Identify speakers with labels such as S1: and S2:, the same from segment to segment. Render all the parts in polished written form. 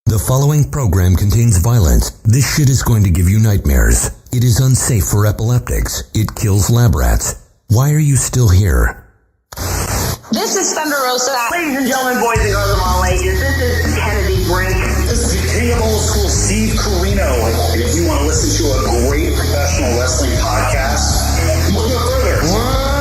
S1: The following program contains violence. This shit is going to give you nightmares. It is unsafe for epileptics. It kills lab rats. Why are you still here?
S2: This is Thunder Rosa.
S3: Ladies and gentlemen, boys and girls of all ages, this is Kennedy Brink.
S4: This is the king of old school, Steve Carino. And if you want to listen to a great professional wrestling podcast, look no further.
S5: Well.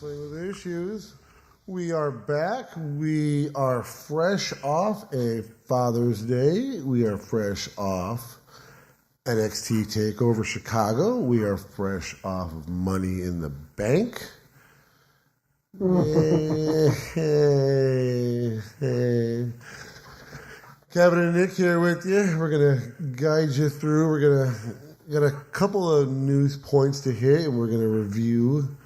S5: Ladies and gentlemen, we are back. We are fresh off a Father's Day. We are fresh off NXT Takeover Chicago. We are fresh off of Money in the Bank. Hey. Kevin and Nick here with you. We're going to guide you through. We're got a couple of news points to hit, and we're going to review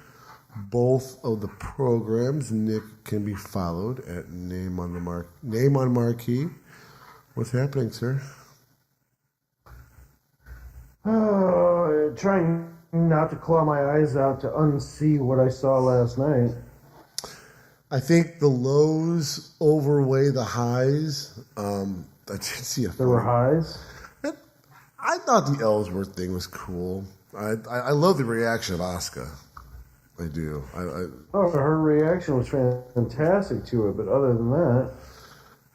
S5: both of the programs. Nick can be followed at Name on Marquee. What's happening, sir?
S6: Trying not to claw my eyes out to unsee what I saw last night.
S5: I think the lows overweigh the highs. I did see
S6: There were highs?
S5: I thought the Ellsworth thing was cool. I love the reaction of Asuka. I do.
S6: Her reaction was fantastic to it, but other than that...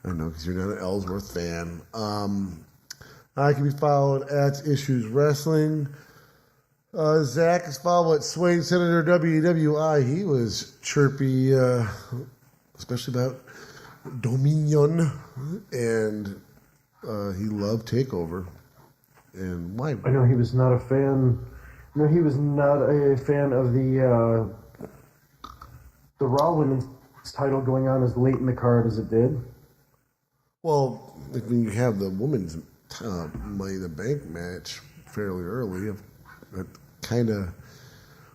S5: I know, because you're not an Ellsworth fan. I can be followed at Issues Wrestling. Zack is followed at Swain Senator WWI. He was chirpy, especially about Dominion, and he loved TakeOver. And why?
S6: I know he was not a fan... No, he was not a fan of the Raw Women's title going on as late in the card as it did.
S5: Well, when you have the women's Money in the Bank match fairly early, that kind of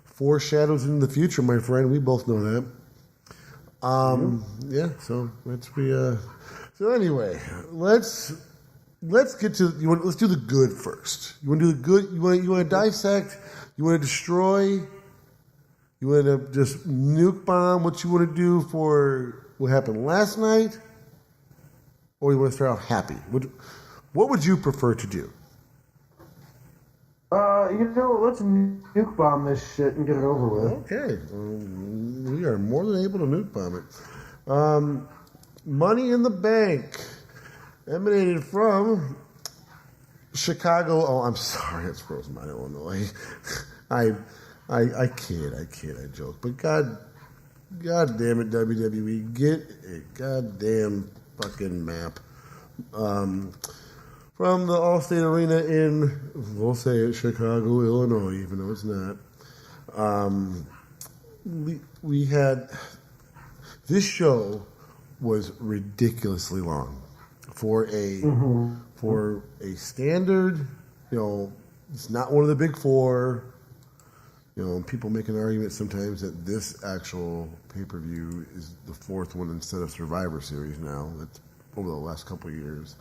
S5: foreshadows into the future, my friend. We both know that. Yeah. So let's be. So anyway, let's get to let's do the good first. You want to do the good? You want to dissect? You want to destroy? You want to just nuke bomb what you want to do for what happened last night? Or you want to start out happy? What would you prefer to do?
S6: Let's nuke bomb this shit and get it over with.
S5: Okay. We are more than able to nuke bomb it. Money in the Bank emanated from Chicago. Oh, I'm sorry, it's Rosemont, Illinois. I kid, I joke. But God damn it, WWE, get a goddamn fucking map. From the Allstate Arena in, we'll say it, Chicago, Illinois, even though it's not. We had, this show was ridiculously long. For a standard, it's not one of the big four. People make an argument sometimes that this actual pay-per-view is the fourth one instead of Survivor Series now. That's over the last couple of years.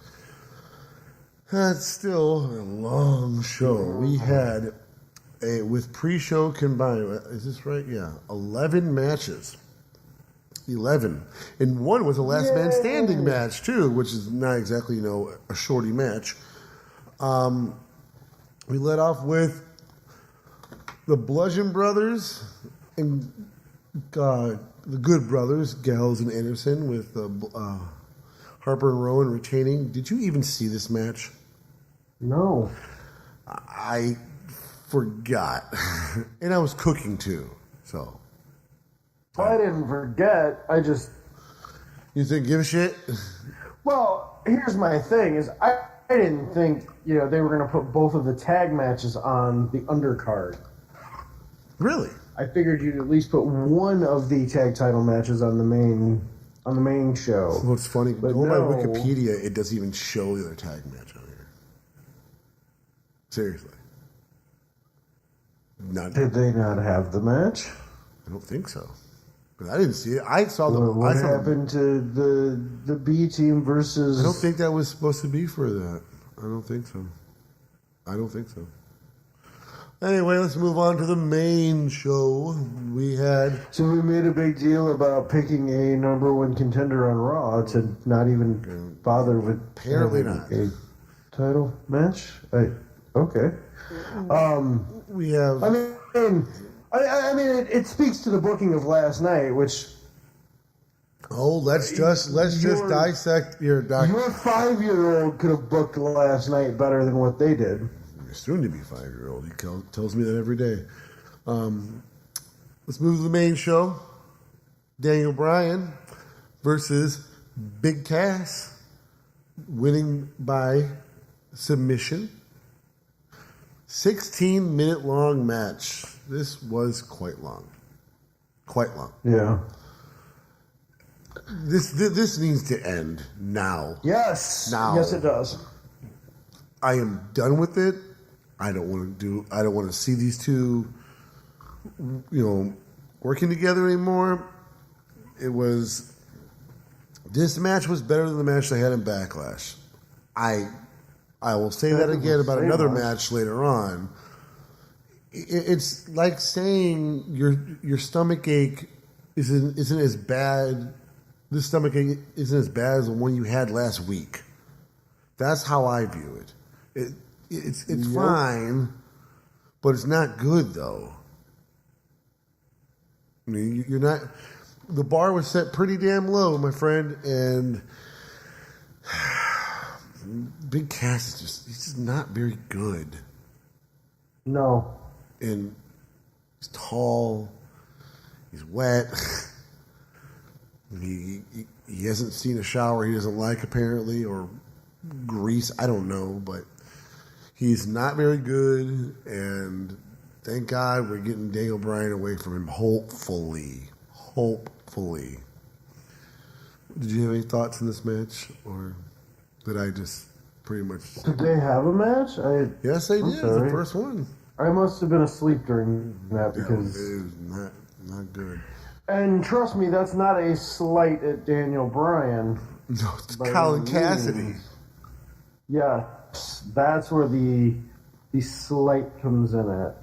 S5: That's still a long show. We had, with pre-show combined, is this right? Yeah, 11 matches. 11. And one was a last man standing match, too, which is not exactly, a shorty match. We led off with the Bludgeon Brothers and the Good Brothers, Gallows and Anderson, with Harper and Rowan retaining. Did you even see this match?
S6: No.
S5: I forgot. And I was cooking, too, so...
S6: I didn't forget. I just...
S5: You didn't give a shit?
S6: Well, here's my thing, is I didn't think, they were going to put both of the tag matches on the undercard.
S5: Really?
S6: I figured you'd at least put one of the tag title matches on the main on the main show.
S5: What's funny,
S6: But
S5: go by
S6: no.
S5: Wikipedia, it doesn't even show the other tag match on here. Seriously.
S6: Did they not have the match?
S5: I don't think so. But I didn't see it. I saw the.
S6: What
S5: I saw
S6: happened to the B team versus?
S5: I don't think that was supposed to be for that. I don't think so. Anyway, let's move on to the main show. We had.
S6: So we made a big deal about picking a number one contender on Raw to not even bother with
S5: Apparently
S6: having
S5: not.
S6: a title match. Okay.
S5: We have.
S6: I mean, it speaks to the booking of last night, which.
S5: Oh, let's just dissect your doctor.
S6: Your 5-year-old could have booked last night better than what they did.
S5: Soon to be 5-year-old. He tells me that every day. Let's move to the main show. Daniel Bryan versus Big Cass, winning by submission. 16-minute long match. This was quite long. Quite long.
S6: Yeah.
S5: This needs to end now.
S6: Yes.
S5: Now.
S6: Yes, it does.
S5: I am done with it. I don't want to see these two, working together anymore. This match was better than the match they had in Backlash. I will say that again about another match later on. It's like saying your stomach ache isn't as bad. This stomach ache isn't as bad as the one you had last week. That's how I view it. It's fine, but it's not good though. I mean, you're not. The bar was set pretty damn low, my friend, and Big Cass he's just not very good.
S6: No.
S5: And he's tall, he's wet. He hasn't seen a shower he doesn't like apparently, or grease. I don't know, but he's not very good. And thank God we're getting Daniel Bryan away from him. Hopefully. Did you have any thoughts in this match, or did I just pretty much?
S6: Did they have a match?
S5: Yes, they did.
S6: Sorry.
S5: The first one.
S6: I must have been asleep during that because
S5: it was not good.
S6: And trust me, that's not a slight at Daniel Bryan.
S5: No, it's Colin Cassidy.
S6: Yes, that's where the slight comes in at.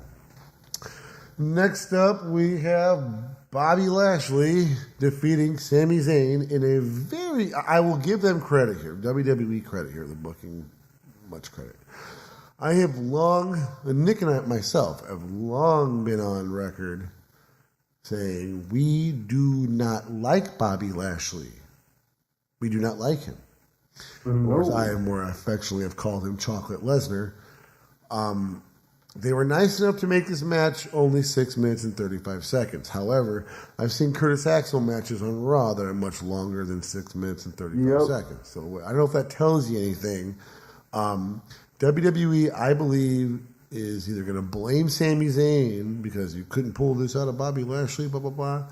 S5: Next up, we have Bobby Lashley defeating Sami Zayn in a very... I will give them credit here. WWE credit here. The booking, much credit. I have long... Nick and I myself have long been on record saying we do not like Bobby Lashley. We do not like him.
S6: No.
S5: Or as I more affectionately have called him, Chocolate Lesnar. They were nice enough to make this match only 6 minutes and 35 seconds. However, I've seen Curtis Axel matches on Raw that are much longer than 6 minutes and 35 seconds. So I don't know if that tells you anything. WWE, I believe, is either going to blame Sami Zayn because you couldn't pull this out of Bobby Lashley, blah, blah, blah.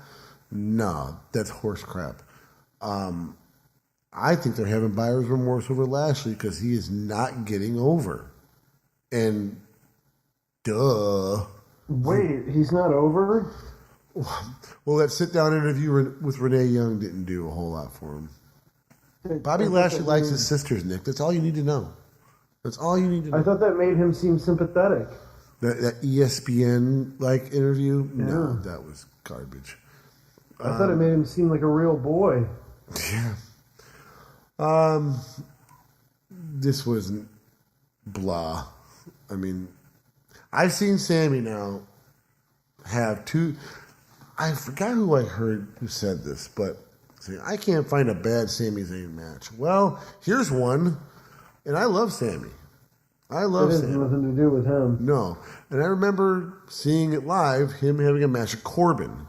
S5: No, that's horse crap. I think they're having buyer's remorse over Lashley because he is not getting over. And duh.
S6: Wait, he's not over?
S5: Well, that sit-down interview with Renee Young didn't do a whole lot for him. Bobby Lashley likes his sisters, Nick. That's all you need to know. That's all you need to know.
S6: I thought that made him seem sympathetic.
S5: That ESPN-like interview? Yeah. No, that was garbage.
S6: I thought it made him seem like a real boy.
S5: Yeah. This wasn't blah. I mean, I've seen Sammy now have two. I forgot who I heard who said this, but I can't find a bad Sami Zayn match. Well, here's one, and I love Sammy. I love Sammy. It has
S6: nothing to do with him.
S5: No, and I remember seeing it live, him having a match with Corbin,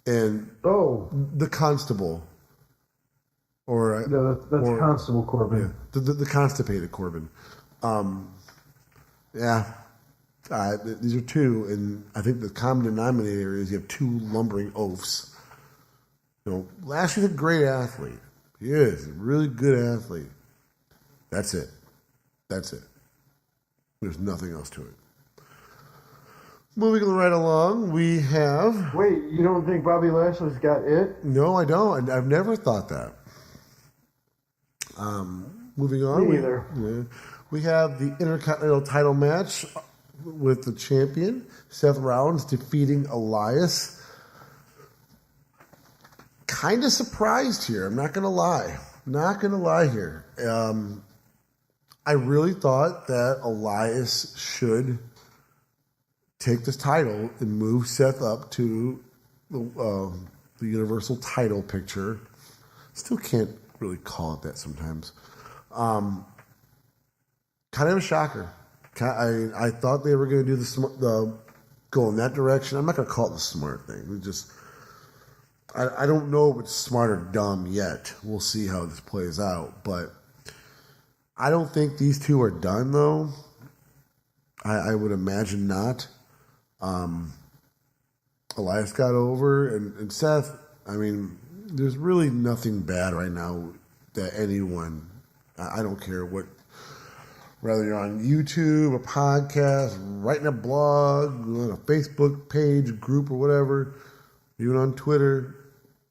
S5: and the Constable.
S6: That's Constable Corbin.
S5: Yeah, the constipated Corbin. These are two, and I think the common denominator is you have two lumbering oafs. Lashley's a great athlete. He is a really good athlete. That's it. There's nothing else to it. Moving right along, we have...
S6: Wait, you don't think Bobby Lashley's got it?
S5: No, I don't. I've never thought that. Moving on.
S6: Me either.
S5: We have the Intercontinental title match with the champion, Seth Rollins, defeating Elias. Kind of surprised here. I'm not going to lie. Here. I really thought that Elias should take this title and move Seth up to the Universal title picture. Still can't really call it that sometimes. Kind of a shocker. I thought they were going to do the go in that direction. I'm not going to call it the smart thing. I don't know if it's smart or dumb yet. We'll see how this plays out. But I don't think these two are done, though. I would imagine not. Elias got over, and Seth, I mean, there's really nothing bad right now that anyone, I don't care what, whether you're on YouTube, a podcast, writing a blog, on a Facebook page, group, or whatever, even on Twitter,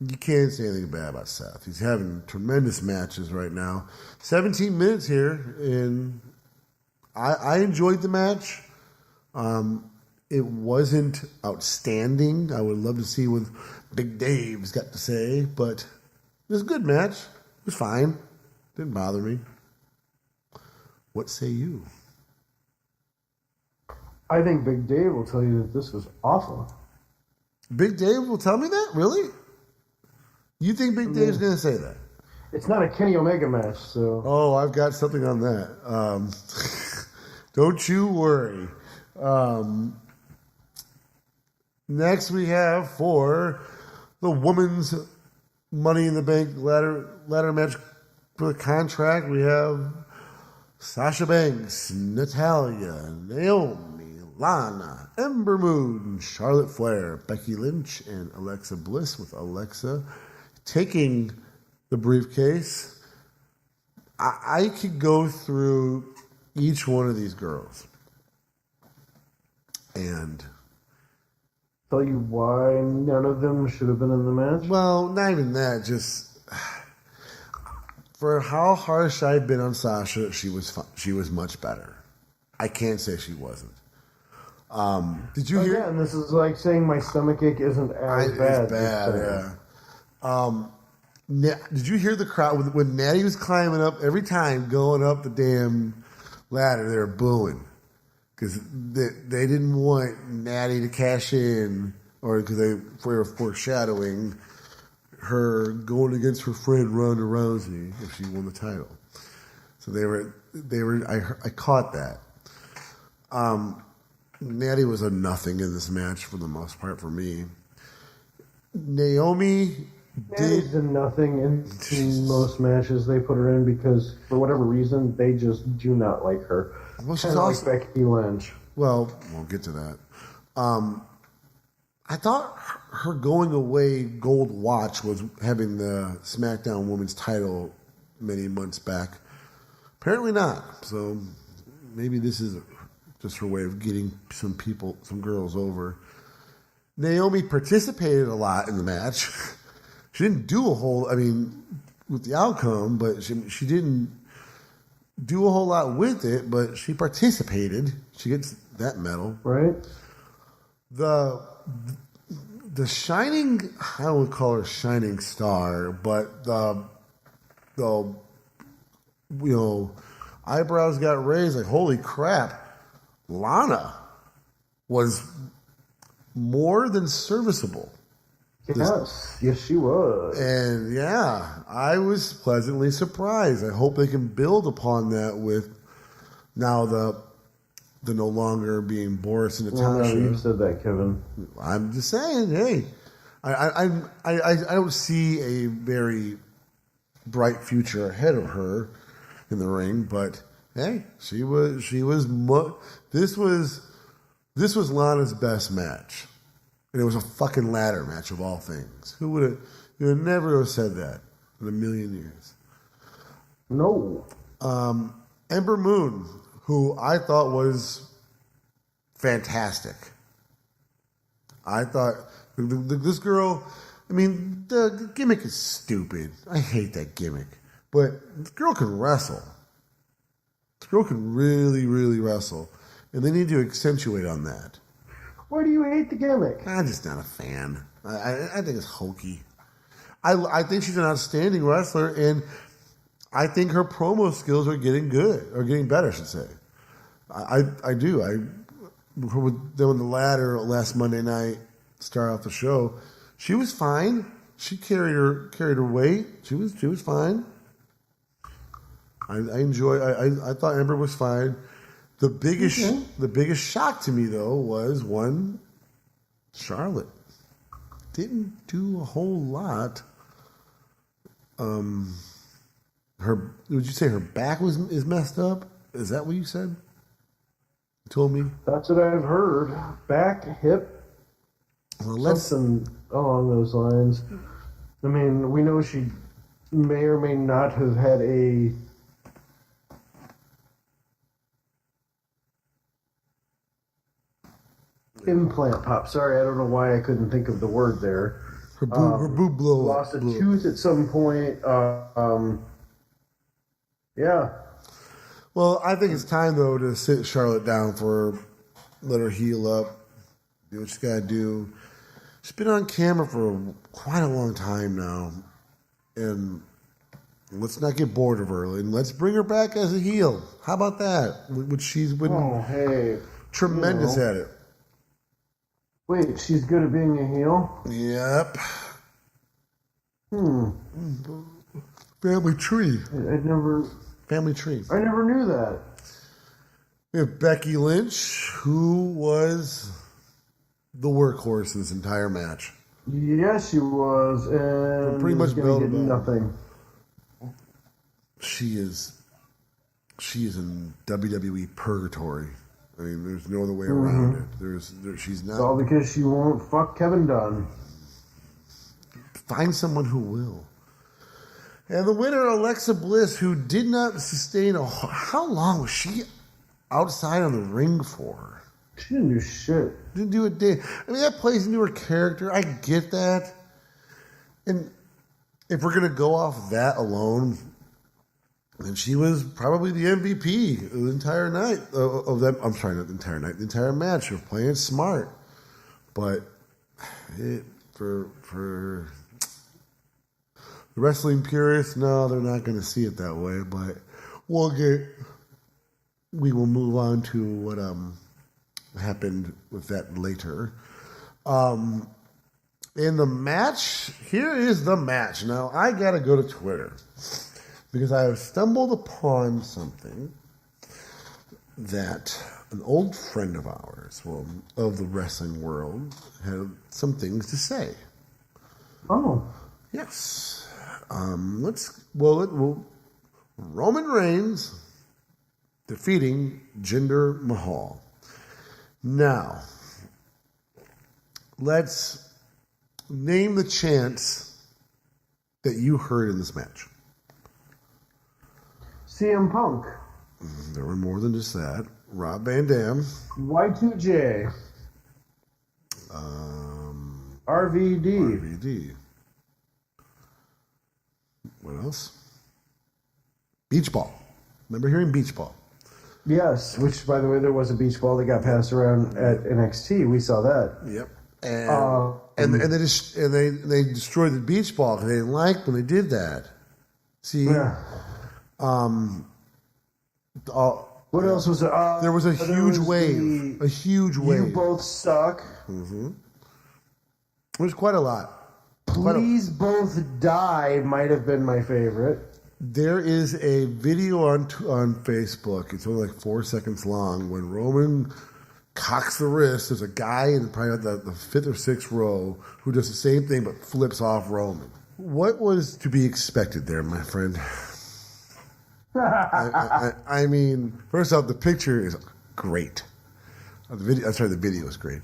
S5: you can't say anything bad about Seth. He's having tremendous matches right now. 17 minutes here, and I enjoyed the match. It wasn't outstanding. I would love to see what Big Dave's got to say, but it was a good match. It was fine. Didn't bother me. What say you?
S6: I think Big Dave will tell you that this was awful.
S5: Big Dave will tell me that? Really? You think Big Dave's going to say that?
S6: It's not a Kenny Omega match, so...
S5: Oh, I've got something on that. Don't you worry. Next we have for the women's Money in the Bank ladder match for the contract, we have Sasha Banks, Natalya, Naomi, Lana, Ember Moon, Charlotte Flair, Becky Lynch, and Alexa Bliss, with Alexa taking the briefcase. I could go through each one of these girls and
S6: tell you why none of them should have been in the match?
S5: Well, not even that. Just for how harsh I've been on Sasha, she was much better. I can't say she wasn't. Did you hear?
S6: Yeah, and this is like saying my stomachache isn't as bad.
S5: It's bad, yeah. Did you hear the crowd when Natty was climbing up? Every time going up the damn ladder, they were booing. Because they didn't want Natty to cash in, or because they were foreshadowing her going against her friend Ronda Rousey if she won the title. So they were. I caught that. Natty was a nothing in this match for the most part for me. Naomi
S6: Natty's a nothing in most matches they put her in because for whatever reason they just do not like her.
S5: Well, she's
S6: also like Becky Lynch.
S5: Well, we'll get to that. I thought her going away gold watch was having the SmackDown Women's title many months back. Apparently not. So maybe this is just her way of getting some girls over. Naomi participated a lot in the match. She didn't do with the outcome, but she didn't do a whole lot with it, but she participated. She gets that medal.
S6: Right. The
S5: shining, I don't want to call her shining star, but the eyebrows got raised like, holy crap, Lana was more than serviceable.
S6: Yes, she was.
S5: And yeah, I was pleasantly surprised. I hope they can build upon that with now the no longer being Boris and Natasha.
S6: No, you said that, Kevin.
S5: I'm just saying, hey, I don't see a very bright future ahead of her in the ring, but hey, this was Lana's best match. And it was a fucking ladder match of all things. Who would You would never have said that in a million years.
S6: No.
S5: Ember Moon, who I thought was fantastic. I thought this girl, I mean, the gimmick is stupid. I hate that gimmick. But this girl can wrestle. This girl can really, really wrestle. And they need to accentuate on that.
S6: Why do you hate the gimmick?
S5: I'm just not a fan. I think it's hokey. I think she's an outstanding wrestler, and I think her promo skills are getting good, or getting better, I should say. I do. With them on the ladder last Monday night, start off the show, she was fine. She carried her weight. She was fine. I thought Ember was fine. The biggest shock to me though was Charlotte didn't do a whole lot. Would you say her back is messed up? Is that what you said? You told me?
S6: That's what I've heard. Back, hip, something along those lines. I mean, we know she may or may not have had a implant pop. Sorry, I don't know why I couldn't think of the word there.
S5: Her boob blew up.
S6: Lost a tooth at some point. Yeah.
S5: Well, I think it's time, though, to sit Charlotte down let her heal up, do what she's got to do. She's been on camera for quite a long time now, and let's not get bored of her, and let's bring her back as a heel. How about that? Which she's been tremendous at it.
S6: Wait, she's good at being a heel?
S5: Yep. Family tree. Family tree.
S6: I never knew that.
S5: We have Becky Lynch, who was the workhorse in this entire match.
S6: Yes, she was, and
S5: pretty much
S6: gonna get nothing.
S5: She is in WWE purgatory. I mean, there's no other way around it. She's not.
S6: It's all because she won't fuck Kevin Dunn.
S5: Find someone who will. And the winner, Alexa Bliss, who did not sustain how long was she outside on the ring for?
S6: She didn't do shit.
S5: Didn't do a day. I mean, that plays into her character. I get that. And if we're going to go off that alone, then she was probably the MVP of the entire night of that. I'm sorry, not the entire night, the entire match of playing smart. But for the wrestling purists, no, they're not going to see it that way. But we will move on to what happened with that later. In the match, here is the match. Now, I got to go to Twitter because I have stumbled upon something that an old friend of ours, of the wrestling world, had some things to say.
S6: Oh.
S5: Yes. Roman Reigns defeating Jinder Mahal. Now, let's name the chants that you heard in this match.
S6: CM Punk.
S5: There were more than just that. Rob Van Dam.
S6: Y2J. RVD.
S5: What else? Beach ball. Remember hearing beach ball?
S6: Yes, which, by the way, there was a beach ball that got passed around at NXT. We saw that.
S5: Yep. And they destroyed the beach ball because they didn't like when they did that. See?
S6: Yeah. What else was there?
S5: There was a huge wave. A huge wave.
S6: You both suck.
S5: Mm-hmm. There's quite a lot.
S6: Please both die might have been my favorite.
S5: There is a video on Facebook. It's only like 4 seconds long when Roman cocks the wrist. There's a guy in probably the fifth or sixth row who does the same thing but flips off Roman. What was to be expected there, my friend? I mean, first off, the picture is great. The video is great.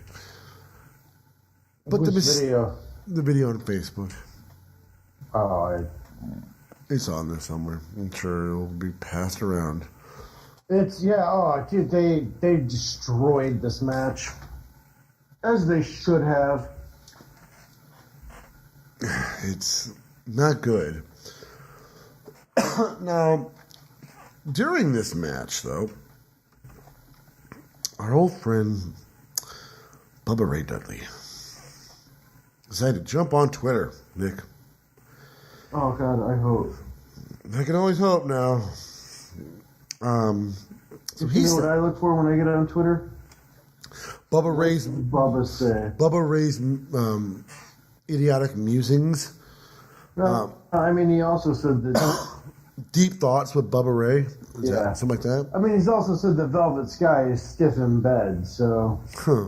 S5: But
S6: video?
S5: The video on Facebook. It's on there somewhere. I'm sure it'll be passed around.
S6: Dude, they destroyed this match. As they should have.
S5: It's not good. Now, during this match, though, our old friend Bubba Ray Dudley decided to jump on Twitter, Nick.
S6: Oh, God, I hope.
S5: I can always hope now. So
S6: You know what I look for when I get on Twitter?
S5: Bubba Ray's idiotic musings.
S6: No, I mean, he also said that...
S5: Deep thoughts with Bubba Ray. Is that something like that?
S6: I mean, he's also said the Velvet Sky is stiff in bed, so...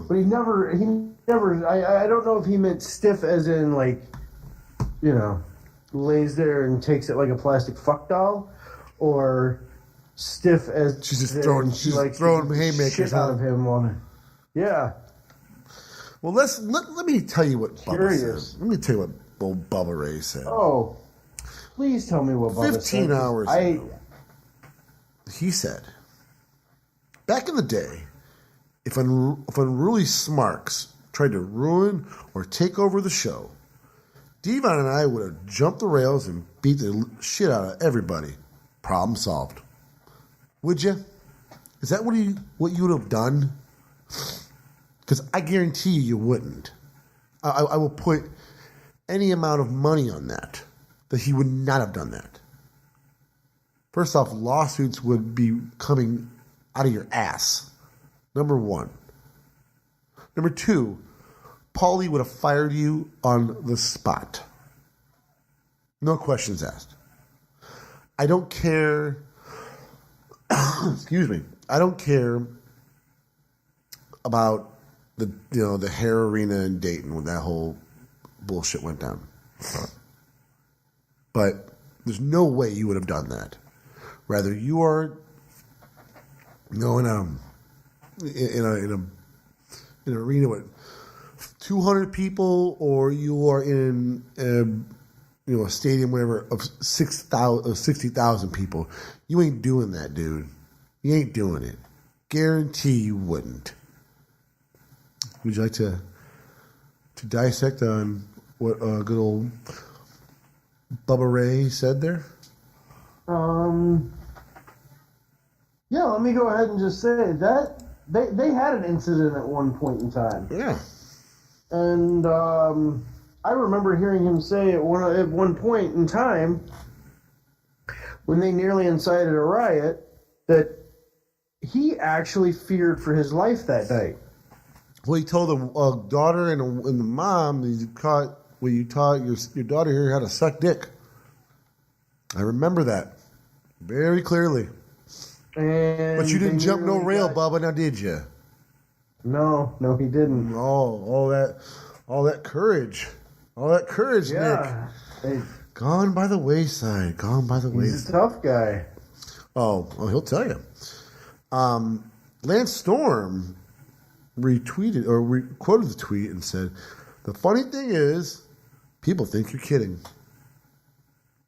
S6: But he never, I don't know if he meant stiff as in, like, you know, lays there and takes it like a plastic fuck doll, or stiff as...
S5: She's just throwing haymakers
S6: shit out of him on... Yeah.
S5: Well, let me tell you what Bubba said. Let me tell you what old Bubba Ray said.
S6: Oh, please tell me what Bubba said.
S5: 15 hours ago, he said, back in the day, if unruly smarks tried to ruin or take over the show, Devon and I would have jumped the rails and beat the shit out of everybody. Problem solved. Would you? Is that what you would have done? Because I guarantee you wouldn't. I will put any amount of money on that he would not have done that. First off, lawsuits would be coming out of your ass. Number one. Number two, Paulie would have fired you on the spot. No questions asked. I don't care. Excuse me. I don't care about the hair arena in Dayton when that whole bullshit went down. But there's no way you would have done that. Rather, you are, in an arena with 200 people, or you are in a stadium, whatever, of 60,000 people. You ain't doing that, dude. You ain't doing it. Guarantee you wouldn't. Would you like to dissect on what good old Bubba Ray said there?
S6: Yeah, let me go ahead and just say that they had an incident at one point in time.
S5: Yeah.
S6: And I remember hearing him say at one point in time, when they nearly incited a riot, that he actually feared for his life that night.
S5: Well, he told the daughter and the mom that you taught your daughter here how to suck dick. I remember that very clearly.
S6: And
S5: but you didn't jump no rail, Bubba, now did you?
S6: No, he didn't.
S5: Oh, all that courage,
S6: yeah.
S5: Nick. Gone by the wayside.
S6: He's a tough guy.
S5: Oh, well, he'll tell you. Lance Storm retweeted or quoted the tweet and said, "The funny thing is, people think you're kidding.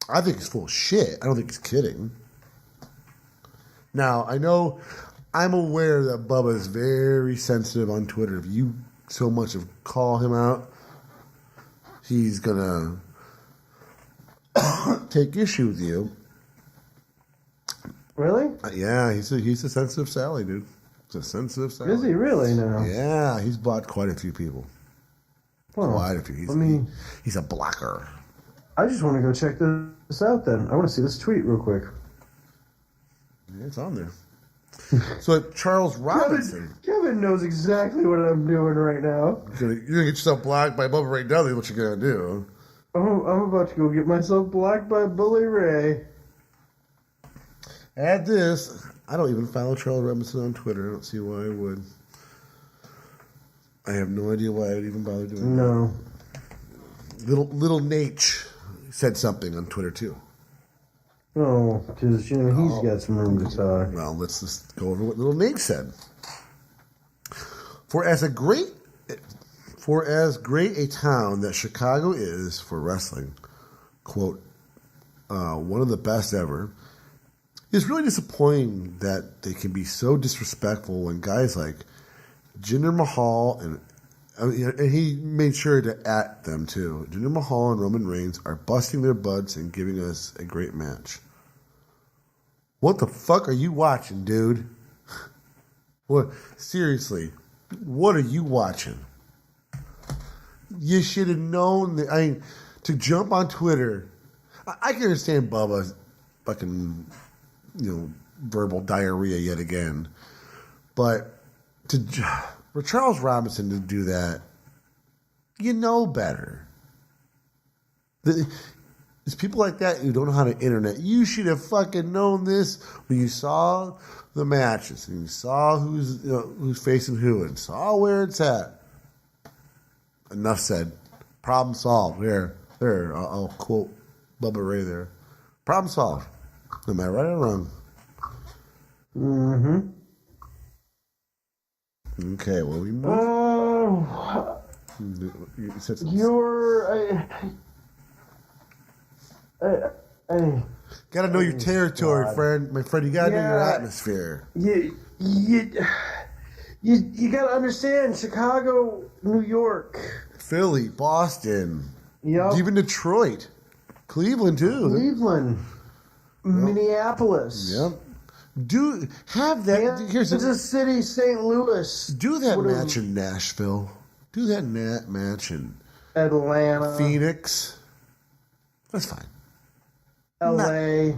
S5: I think he's full of shit. I don't think he's kidding." Now, I'm aware that Bubba is very sensitive on Twitter. If you so much as call him out, he's gonna take issue with you.
S6: Really?
S5: Yeah, he's a sensitive Sally, dude. He's a sensitive Sally.
S6: Is he really now?
S5: Yeah, he's bought quite a few people.
S6: Well,
S5: quite a few. He's a blocker.
S6: I just want to go check this out then. I want to see this tweet real quick.
S5: Yeah, it's on there. So Charles Robinson.
S6: Kevin knows exactly what I'm doing right now.
S5: You're going to get yourself blocked by Bubba Ray Dudley. What you going to do?
S6: I'm about to go get myself blocked by Bully Ray.
S5: Add this. I don't even follow Charles Robinson on Twitter. I don't see why I would. I have no idea why I would even bother doing that.
S6: No.
S5: Little Nate said something on Twitter too.
S6: Oh, because he's got some room to talk.
S5: Well, let's just go over what little Nate said. For as great a town that Chicago is for wrestling, quote, one of the best ever. It's really disappointing that they can be so disrespectful when guys like Jinder Mahal and he made sure to at them too. Jinder Mahal and Roman Reigns are busting their butts and giving us a great match. What the fuck are you watching, dude? What? Seriously, what are you watching? You should have known that. To jump on Twitter, I can understand Bubba's fucking, verbal diarrhea yet again, but for Charles Robinson to do that, you know better. There's people like that who don't know how to internet. You should have fucking known this when you saw the matches and you saw who's facing who and saw where it's at. Enough said. Problem solved. There. I'll quote Bubba Ray there. Problem solved. Am I right or wrong?
S6: Mm-hmm.
S5: Okay, well, we move. You said something. Gotta know your territory, friend. My friend, you gotta know your atmosphere.
S6: You gotta understand Chicago, New York,
S5: Philly, Boston,
S6: yep.
S5: Even Detroit, Cleveland too.
S6: Minneapolis.
S5: Yep. Have that.
S6: Kansas City, St. Louis.
S5: Do that match in Nashville. Do that match in
S6: Atlanta,
S5: Phoenix. That's fine.
S6: LA.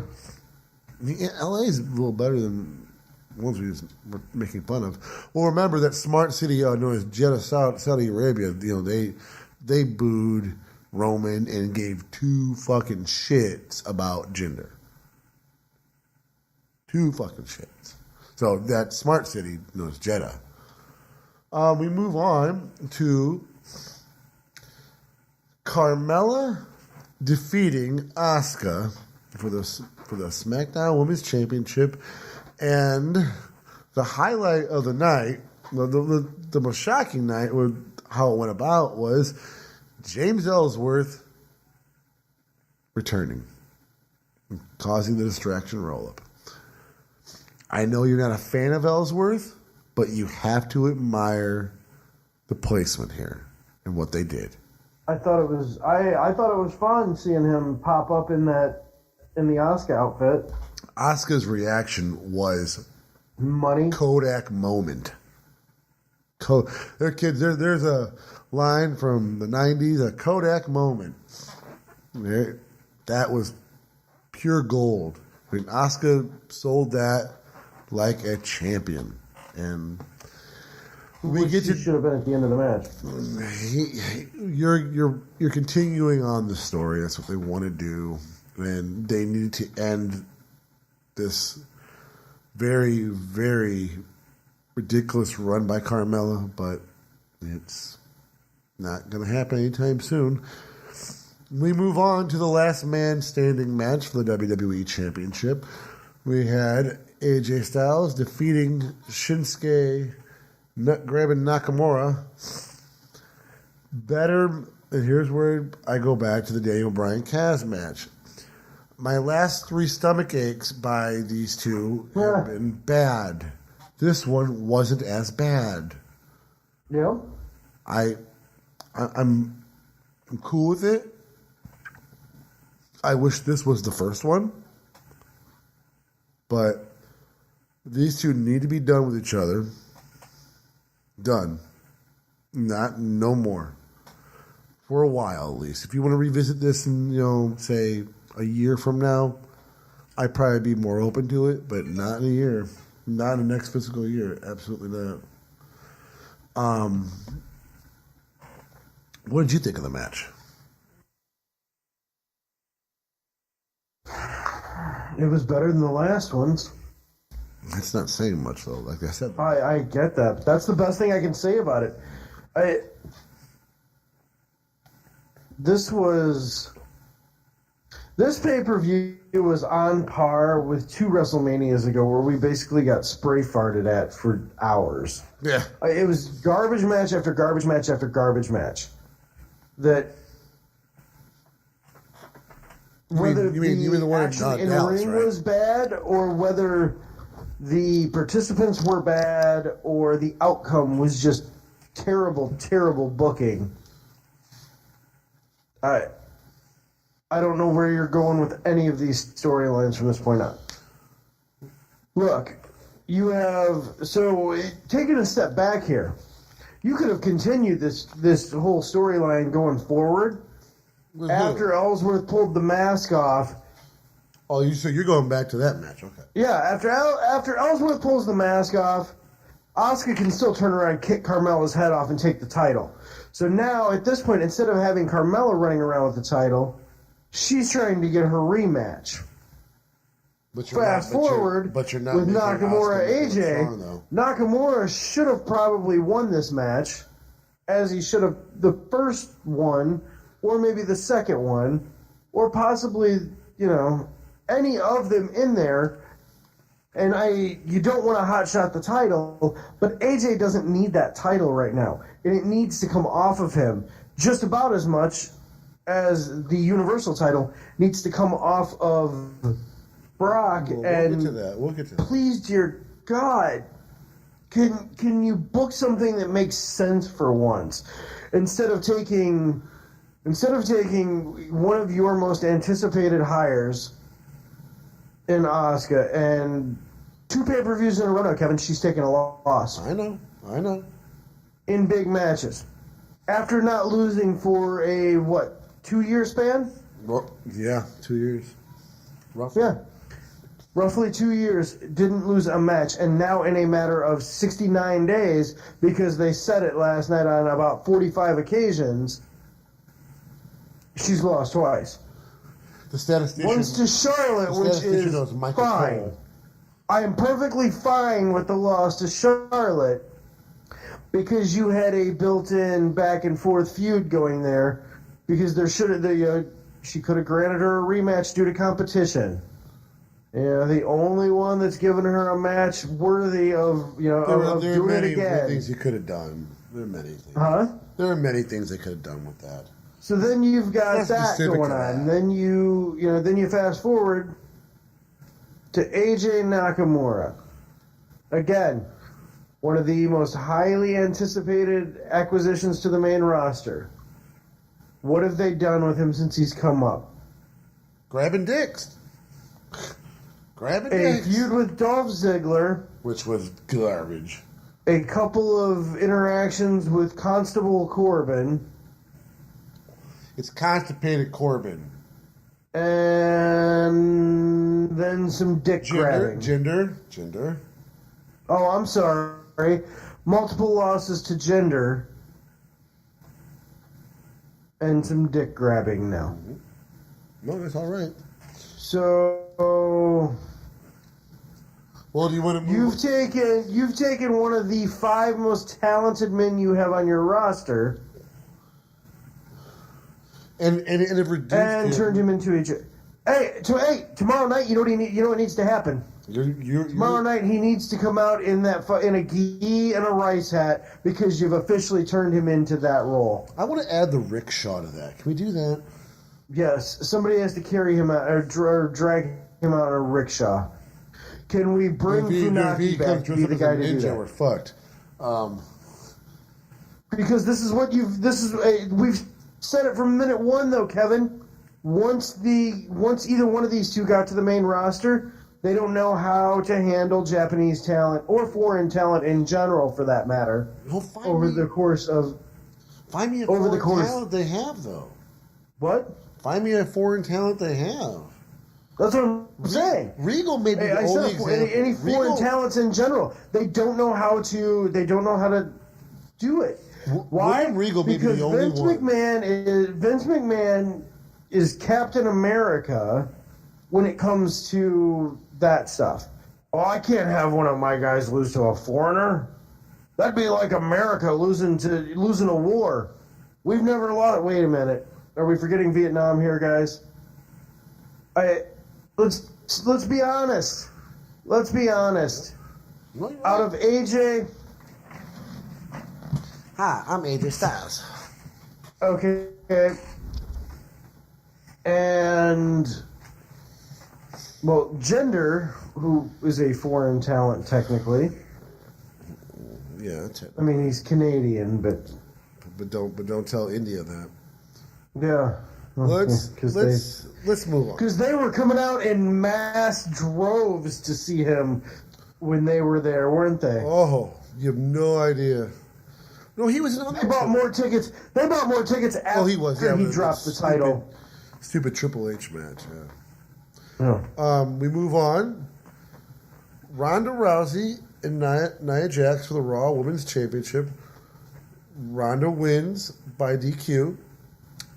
S5: LA is a little better than ones we're making fun of. Well, remember that smart city known as Jeddah, Saudi Arabia. They booed Roman and gave two fucking shits about Jinder. Two fucking shits. So that smart city known as Jeddah. We move on to Carmella defeating Asuka for the SmackDown Women's Championship, and the highlight of the night, the most shocking night, or how it went about, was James Ellsworth returning, causing the distraction roll-up. I know you're not a fan of Ellsworth, but you have to admire the placement here and what they did.
S6: I thought it was fun seeing him pop up in the Asuka outfit.
S5: Asuka's reaction was
S6: money.
S5: Kodak moment. There's a line from the 90s, a Kodak moment. That was pure gold. I mean, Asuka sold that like a champion, and we get to
S6: should have been at the end of the match.
S5: You're continuing on the story. That's what they want to do, and they needed to end this very, very ridiculous run by Carmella, but it's not going to happen anytime soon. We move on to the last man standing match for the WWE Championship. We had AJ Styles defeating Shinsuke nut-grabbing Nakamura. Better, and here's where I go back to the Daniel Bryan Kaz match. My last three stomach aches by these two have been bad. This one wasn't as bad.
S6: Yeah.
S5: I'm cool with it. I wish this was the first one. But these two need to be done with each other. Done. No more. For a while, at least. If you want to revisit this in, say, a year from now, I'd probably be more open to it, but not in a year. Not in the next fiscal year. Absolutely not. What did you think of the match?
S6: It was better than the last ones.
S5: That's not saying much, though. Like I said,
S6: I get that. That's the best thing I can say about it. This pay-per-view was on par with 2 WrestleManias ago, where we basically got spray farted at for hours.
S5: Yeah.
S6: It was garbage match after garbage match after garbage match. That whether
S5: you mean the one
S6: action in
S5: Dallas,
S6: ring
S5: right?
S6: was bad, or whether the participants were bad, or the outcome was just terrible, terrible booking. I don't know where you're going with any of these storylines from this point on. Look, you have, so taking a step back here, you could have continued this whole storyline going forward after Ellsworth pulled the mask off.
S5: Oh, so you're going back to that match, okay?
S6: Yeah, after Ellsworth pulls the mask off, Asuka can still turn around and kick Carmella's head off and take the title. So now, at this point, instead of having Carmella running around with the title, she's trying to get her rematch. Fast forward
S5: but you're not
S6: with
S5: making
S6: Nakamura
S5: Asuka
S6: AJ.
S5: strong, though.
S6: Nakamura should have probably won this match, as he should have the first one, or maybe the second one, or possibly, any of them in there. And you don't want to hotshot the title, but AJ doesn't need that title right now. And it needs to come off of him just about as much as the Universal title needs to come off of Brock.
S5: We'll
S6: and
S5: get to that. We'll get to that.
S6: Please, dear God, can you book something that makes sense for once? Instead of taking one of your most anticipated hires in Asuka, and 2 pay-per-views in a row now, Kevin, she's taken a loss.
S5: I know.
S6: In big matches. After not losing for a, 2-year span?
S5: Well, yeah, 2 years. Roughly.
S6: Yeah. Roughly 2 years, didn't lose a match, and now in a matter of 69 days, because they said it last night on about 45 occasions, she's lost twice.
S5: The statistician.
S6: Once to Charlotte, which is fine.
S5: Cole.
S6: I am perfectly fine with the loss to Charlotte because you had a built-in back-and-forth feud going there. Because she could have granted her a rematch due to competition. The only one that's given her a match worthy of doing it again.
S5: There are things you could have done. There are many things.
S6: Huh?
S5: There are many things they could have done with that.
S6: So then you've got
S5: That's
S6: that
S5: specific
S6: going
S5: to
S6: on.
S5: that.
S6: Then you fast forward to AJ Nakamura. Again, one of the most highly anticipated acquisitions to the main roster. What have they done with him since he's come up?
S5: Grabbing dicks.
S6: A feud with Dolph Ziggler.
S5: Which was garbage.
S6: A couple of interactions with Constable Corbin.
S5: It's constipated Corbin.
S6: And then some dick grabbing.
S5: Gender.
S6: Oh, I'm sorry. Multiple losses to Gender. And some dick grabbing now.
S5: No, that's all right.
S6: So,
S5: Well, do you want to move?
S6: you've taken one of the 5 most talented men you have on your roster
S5: and have reduced
S6: and turned him into a. Hey, tomorrow night, you know what needs to happen. Tomorrow night, he needs to come out in a gi and a rice hat because you've officially turned him into that role.
S5: I want to add the rickshaw to that. Can we do that?
S6: Yes, somebody has to carry him out or drag him out in a rickshaw. Can we bring Funaki back to be the guy to do that?
S5: We're fucked.
S6: Because we've said it from minute 1 though, Kevin. Once either one of these two got to the main roster, they don't know how to handle Japanese talent or foreign talent in general, for that matter. Find me a foreign
S5: talent they have, though.
S6: What?
S5: Find me a foreign talent they have.
S6: That's what I'm saying.
S5: Regal may be the
S6: I
S5: only
S6: said
S5: example.
S6: any foreign talents in general, they don't know how to do it. Why?
S5: Regal may be
S6: because
S5: the only
S6: Vince
S5: one.
S6: Vince McMahon is Captain America when it comes to that stuff. Oh, I can't have one of my guys lose to a foreigner. That'd be like America losing a war. We've never lost. Wait a minute. Are we forgetting Vietnam here, guys? Let's be honest. Let's be honest. Out of AJ.
S5: Hi, I'm AJ Styles.
S6: Okay. And, well, Jinder, who is a foreign talent technically.
S5: Yeah,
S6: I mean, he's Canadian, but
S5: don't tell India that.
S6: Yeah.
S5: Let's move on.
S6: Because they were coming out in mass droves to see him when they were there, weren't they?
S5: Oh, you have no idea. No, he was on.
S6: They bought more tickets. They bought more tickets after he dropped the title.
S5: Stupid Triple H match.
S6: Yeah.
S5: We move on. Ronda Rousey and Nia Jax for the Raw Women's Championship. Ronda wins by DQ.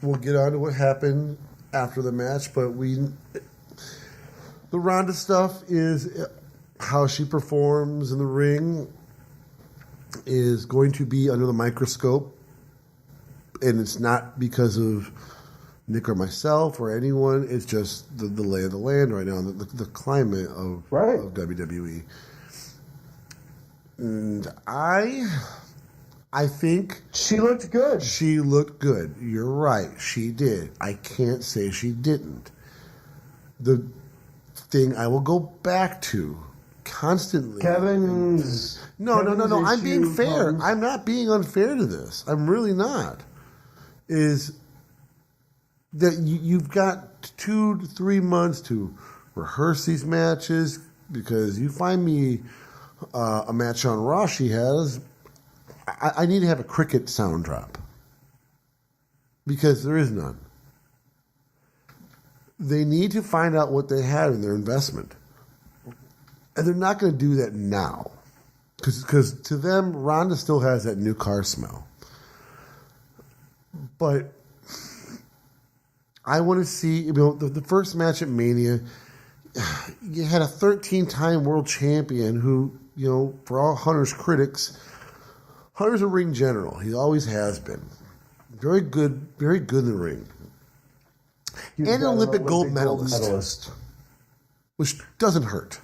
S5: We'll get on to what happened after the match, but the Ronda stuff is how she performs in the ring is going to be under the microscope, and it's not because of Nick or myself or anyone. It's just the lay of the land right now, the climate of WWE. And I think
S6: she looked good.
S5: She looked good. You're right. She did. I can't say she didn't. The thing I will go back to constantly.
S6: Kevin's.
S5: No. I'm being fair. I'm not being unfair to this. I'm really not. Is that you've got 2 to 3 months to rehearse these matches, because you find me a match on Raw she has. I need to have a cricket sound drop, because there is none. They need to find out what they have in their investment. And they're not going to do that now. Because to them, Ronda still has that new car smell. But I want to see, the first match at Mania, you had a 13-time world champion who, for all Hunter's critics, Hunter's a ring general. He always has been. Very good in the ring. And an Olympic gold medalist. Which doesn't hurt.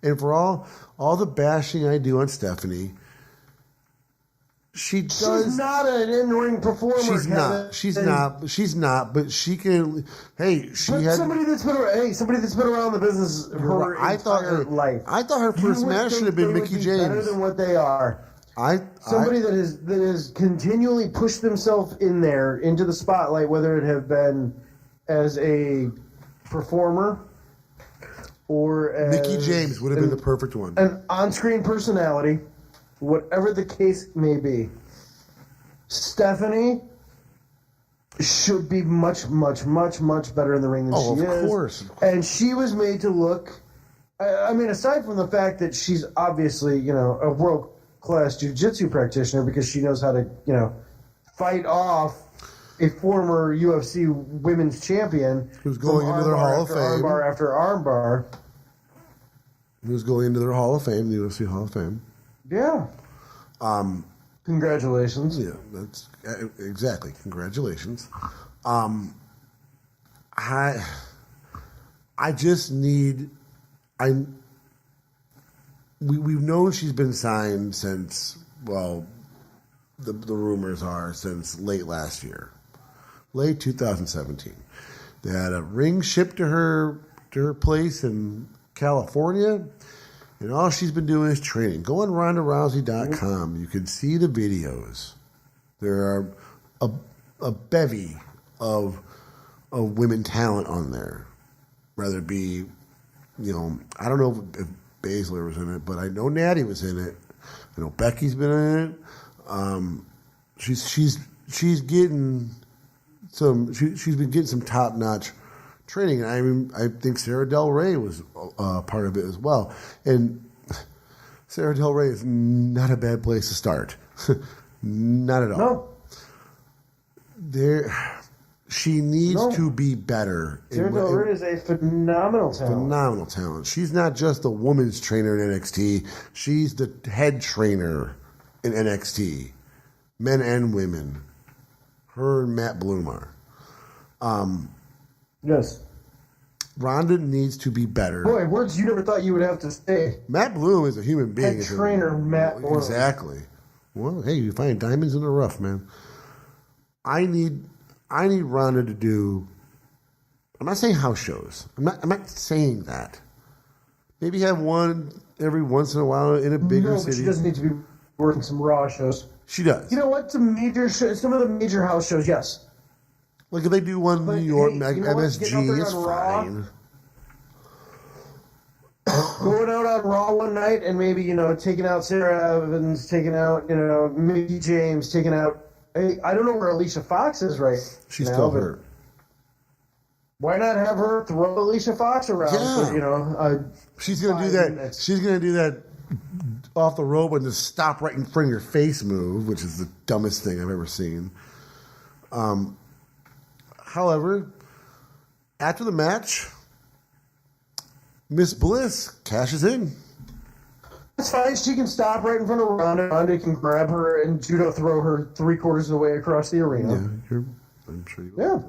S5: And for all the bashing I do on Stephanie, she's
S6: not an in-ring performer.
S5: She's not. But she can.
S6: Somebody that's been around the business her entire life.
S5: I thought her first match should have been Mickie James.
S6: Better than what they are. Somebody that has continually pushed themselves into the spotlight, whether it have been as a performer or as
S5: Mickie James would have been the perfect one.
S6: An on-screen personality, whatever the case may be. Stephanie should be much, much, much, much better in the ring than she is.
S5: Of course.
S6: And she was made to look. I mean, aside from the fact that she's obviously, a world-class jiu-jitsu practitioner, because she knows how to, fight off a former UFC women's champion
S5: who's going into their Hall of Fame.
S6: Armbar after armbar.
S5: Who's going into their Hall of Fame, the UFC Hall of Fame.
S6: Yeah. Congratulations.
S5: Yeah, that's exactly. Congratulations. I just need. We've known she's been signed since, the rumors are since late last year, late 2017. They had a ring shipped to her place in California, and all she's been doing is training. Go on RondaRousey.com. You can see the videos. There are a bevy of women talent on there. Whether it be, I don't know if Baszler was in it, but I know Natty was in it. I know Becky's been in it. She's getting some. She's been getting some top notch training, and I think Sarah Del Rey was part of it as well. And Sarah Del Rey is not a bad place to start. Not at all. No. She needs to be better.
S6: Sarah Del Rey is a phenomenal talent.
S5: She's not just a women's trainer in NXT. She's the head trainer in NXT. Men and women. Her and Matt Bloom are.
S6: Yes.
S5: Ronda needs to be better.
S6: Boy, words you never thought you would have to say.
S5: Matt Bloom is a human being.
S6: Head trainer Matt Bloom.
S5: Exactly. Well, hey, you find diamonds in the rough, man. I need Ronda to do I'm not saying house shows. I'm not saying that. Maybe have one every once in a while in a bigger city.
S6: She doesn't need to be working some Raw shows.
S5: She does.
S6: You know what? Some of the major house shows, yes.
S5: Like if they do one in New York,
S6: hey, you know
S5: MSG, it's fine.
S6: Going out on Raw one night and maybe, taking out Sarah Evans, taking out, Mickey James, taking out... Hey, I don't know where Alicia Fox is right
S5: She's
S6: now.
S5: still hurt.
S6: Why not have her throw Alicia Fox around for,
S5: She's going to do that. Minutes. She's going to do that off the rope and just stop right in front of your face move, which is the dumbest thing I've ever seen. However, after the match, Miss Bliss cashes in.
S6: That's fine. She can stop right in front of Ronda. Ronda can grab her and judo throw her 3/4 of the way across the arena.
S5: Yeah, I'm sure you will. Yeah.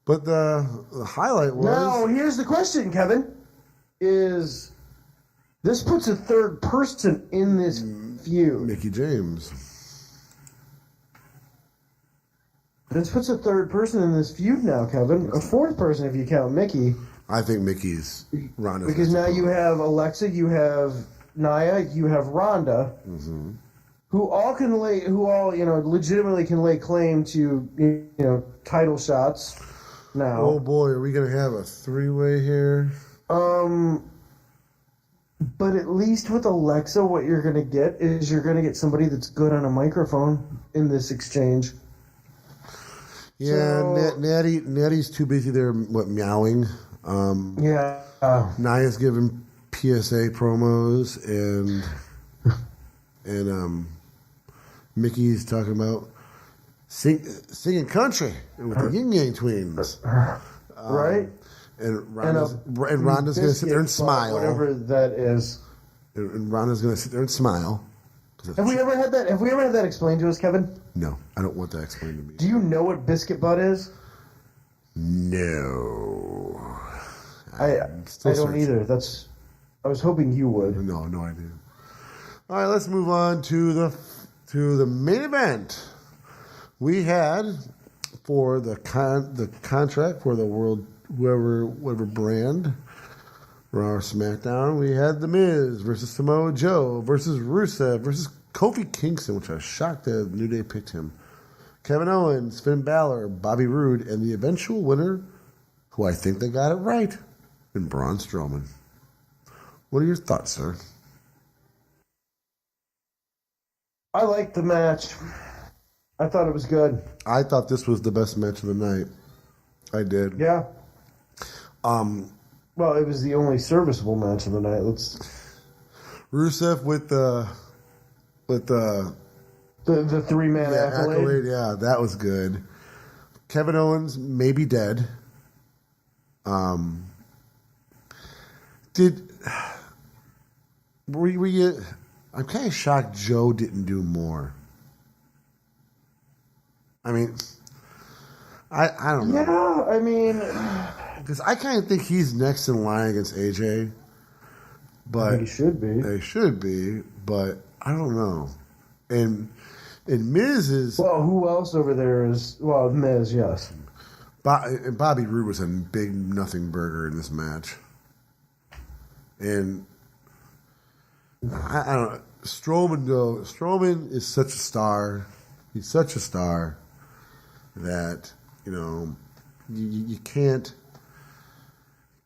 S5: But the highlight was...
S6: Now, here's the question, Kevin. Is this puts a third person in this feud?
S5: Mickey James.
S6: This puts a third person in this feud now, Kevin. A fourth person if you count Mickey.
S5: I think Mickey's Ronda.
S6: Because now you have Alexa, you have Nia, you have Ronda, who all legitimately can lay claim to title shots. Now,
S5: oh boy, are we gonna have a three-way here?
S6: But at least with Alexa, what you're gonna get is you're gonna get somebody that's good on a microphone in this exchange.
S5: Yeah, Natty's too busy there, meowing. Nia's giving PSA promos, and Mickey's talking about singing country with the Yin Yang Twins,
S6: right?
S5: And Ronda's going to sit there and smile,
S6: whatever that is.
S5: And Ronda's going to sit there and smile.
S6: Have we ever had that explained to us, Kevin?
S5: No, I don't want that explained to me.
S6: Do you know what biscuit butt is?
S5: No.
S6: I don't either. I was hoping you would.
S5: No idea. All right, let's move on to the main event. We had for the contract for the world whatever brand Raw or SmackDown. We had The Miz versus Samoa Joe versus Rusev versus Kofi Kingston, which I was shocked that New Day picked him. Kevin Owens, Finn Balor, Bobby Roode, and the eventual winner, who I think they got it right, and Braun Strowman. What are your thoughts, sir?
S6: I liked the match. I thought it was good.
S5: I thought this was the best match of the night. I did.
S6: Yeah. Well, it was the only serviceable match of the night.
S5: Rusev with the
S6: 3-man accolade.
S5: Yeah, that was good. Kevin Owens may be dead. Were you? I'm kind of shocked Joe didn't do more. I mean, I don't know.
S6: Yeah, I mean,
S5: because I kind of think he's next in line against AJ. But
S6: he should be.
S5: They should be, but I don't know. And Miz is...
S6: Well, who else over there is... Well, Miz, yes.
S5: And Bobby Roode was a big nothing burger in this match. And I don't know. Strowman is such a star. He's such a star that, you can't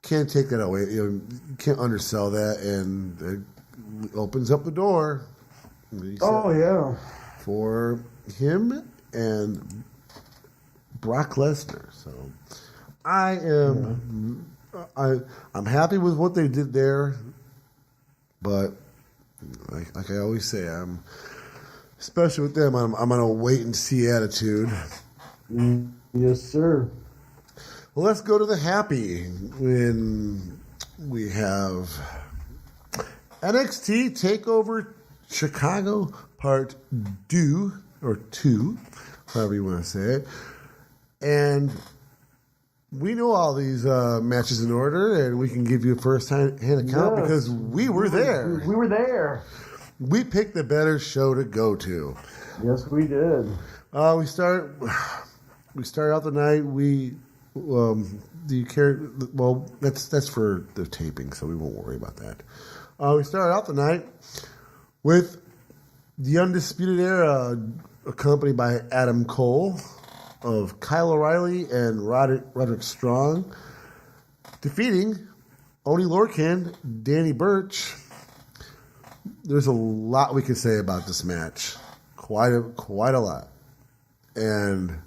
S5: take that away. You can't undersell that, and it opens up the door.
S6: Yeah.
S5: For him and Brock Lesnar. So I'm happy with what they did there, but like I always say, especially with them, I'm on a wait and see attitude.
S6: Yes, sir.
S5: Well, let's go to the happy when we have NXT Takeover Chicago Part 2, or 2, however you want to say it. And we know all these matches in order, and we can give you a first-hand account because we were there.
S6: We were there.
S5: We picked the better show to go to.
S6: Yes, we did.
S5: We start out the night. Do you care? Well, that's for the taping, so we won't worry about that. We started out the night with the Undisputed Era, accompanied by Adam Cole, of Kyle O'Reilly and Roderick Strong, defeating Oney Lorcan, Danny Burch. There's a lot we can say about this match, quite a lot, and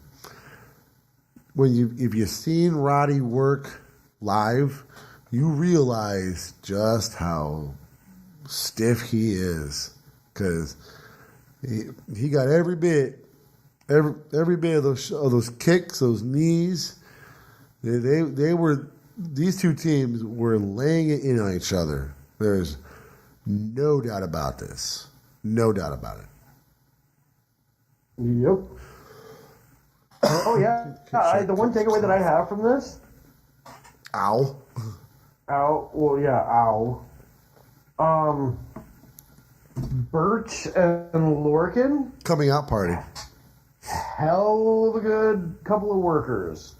S5: if you've seen Roddy work live, you realize just how stiff he is, because he got every bit of those kicks, those knees. These two teams were laying it in on each other. There's no doubt about this. No doubt about it.
S6: Yep. Oh yeah. The one takeaway that I have from this.
S5: Ow.
S6: Well, yeah. Ow. Birch and Lorcan.
S5: Coming out party.
S6: Hell of a good couple of workers.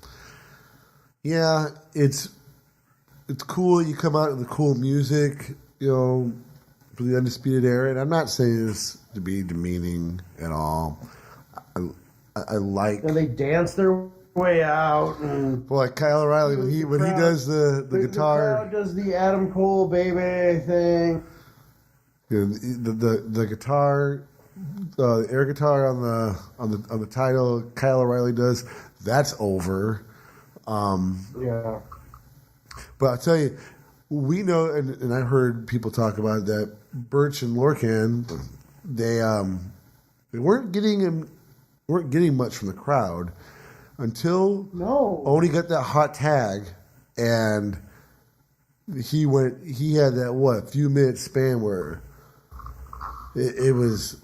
S5: Yeah, it's cool that you come out with the cool music, for the Undisputed Era. And I'm not saying this to be demeaning at all. I like.
S6: And they dance their way out. And
S5: boy, Kyle O'Reilly when he does the guitar.
S6: The crowd does the Adam Cole baby thing.
S5: The guitar, the air guitar on the title. Kyle O'Reilly does. That's over.
S6: Yeah.
S5: But I'll tell you, we know, and I heard people talk about that. Birch and Lorcan, they weren't getting much from the crowd until Oney got that hot tag, and he had that few minute span where it was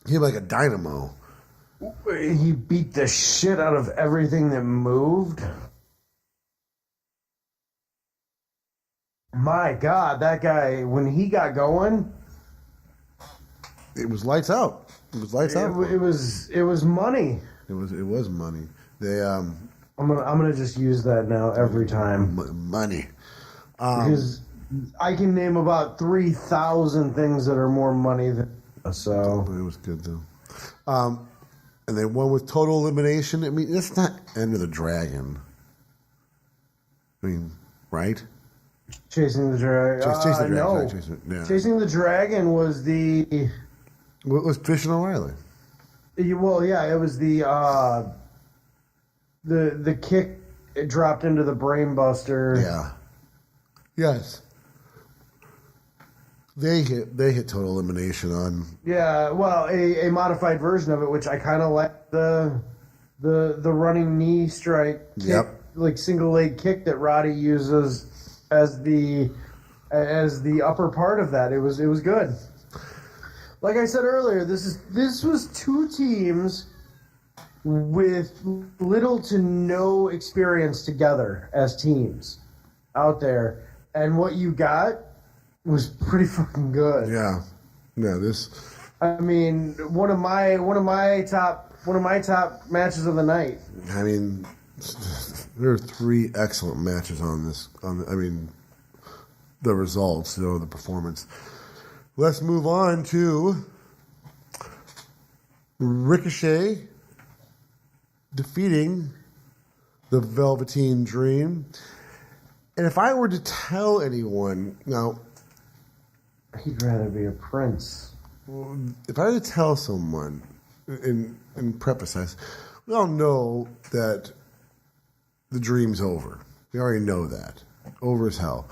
S5: him like a dynamo.
S6: He beat the shit out of everything that moved. My God, that guy, when he got going,
S5: it was lights out. It was lights out.
S6: It was money.
S5: It was money. They
S6: I'm gonna just use that now every time.
S5: Money.
S6: Because I can name about 3,000 things that are more money than so.
S5: It was good though. And they won with total elimination. I mean, that's not Enter the Dragon. I mean, right?
S6: Chasing the Dragon.
S5: Chasing the Dragon.
S6: No. Chasing the Dragon was the.
S5: What was Fish and O'Reilly?
S6: Well, yeah, it was the kick. It dropped into the Brain Buster.
S5: Yeah. Yes. They hit total elimination on.
S6: Yeah, well, a modified version of it, which I kind of like the running knee strike. Kick,
S5: yep.
S6: Like single leg kick that Roddy uses as the upper part of that. It was good. Like I said earlier, this was two teams with little to no experience together as teams out there, and what you got was pretty fucking good.
S5: Yeah. This.
S6: I mean, one of my top matches of the night.
S5: I mean, there are 3 excellent matches on this. The results, the performance. Let's move on to Ricochet defeating the Velveteen Dream. And if I were to tell anyone, now,
S6: he'd rather be a prince.
S5: if I were to tell someone, and preface this, we all know that the dream's over. We already know that. Over as hell.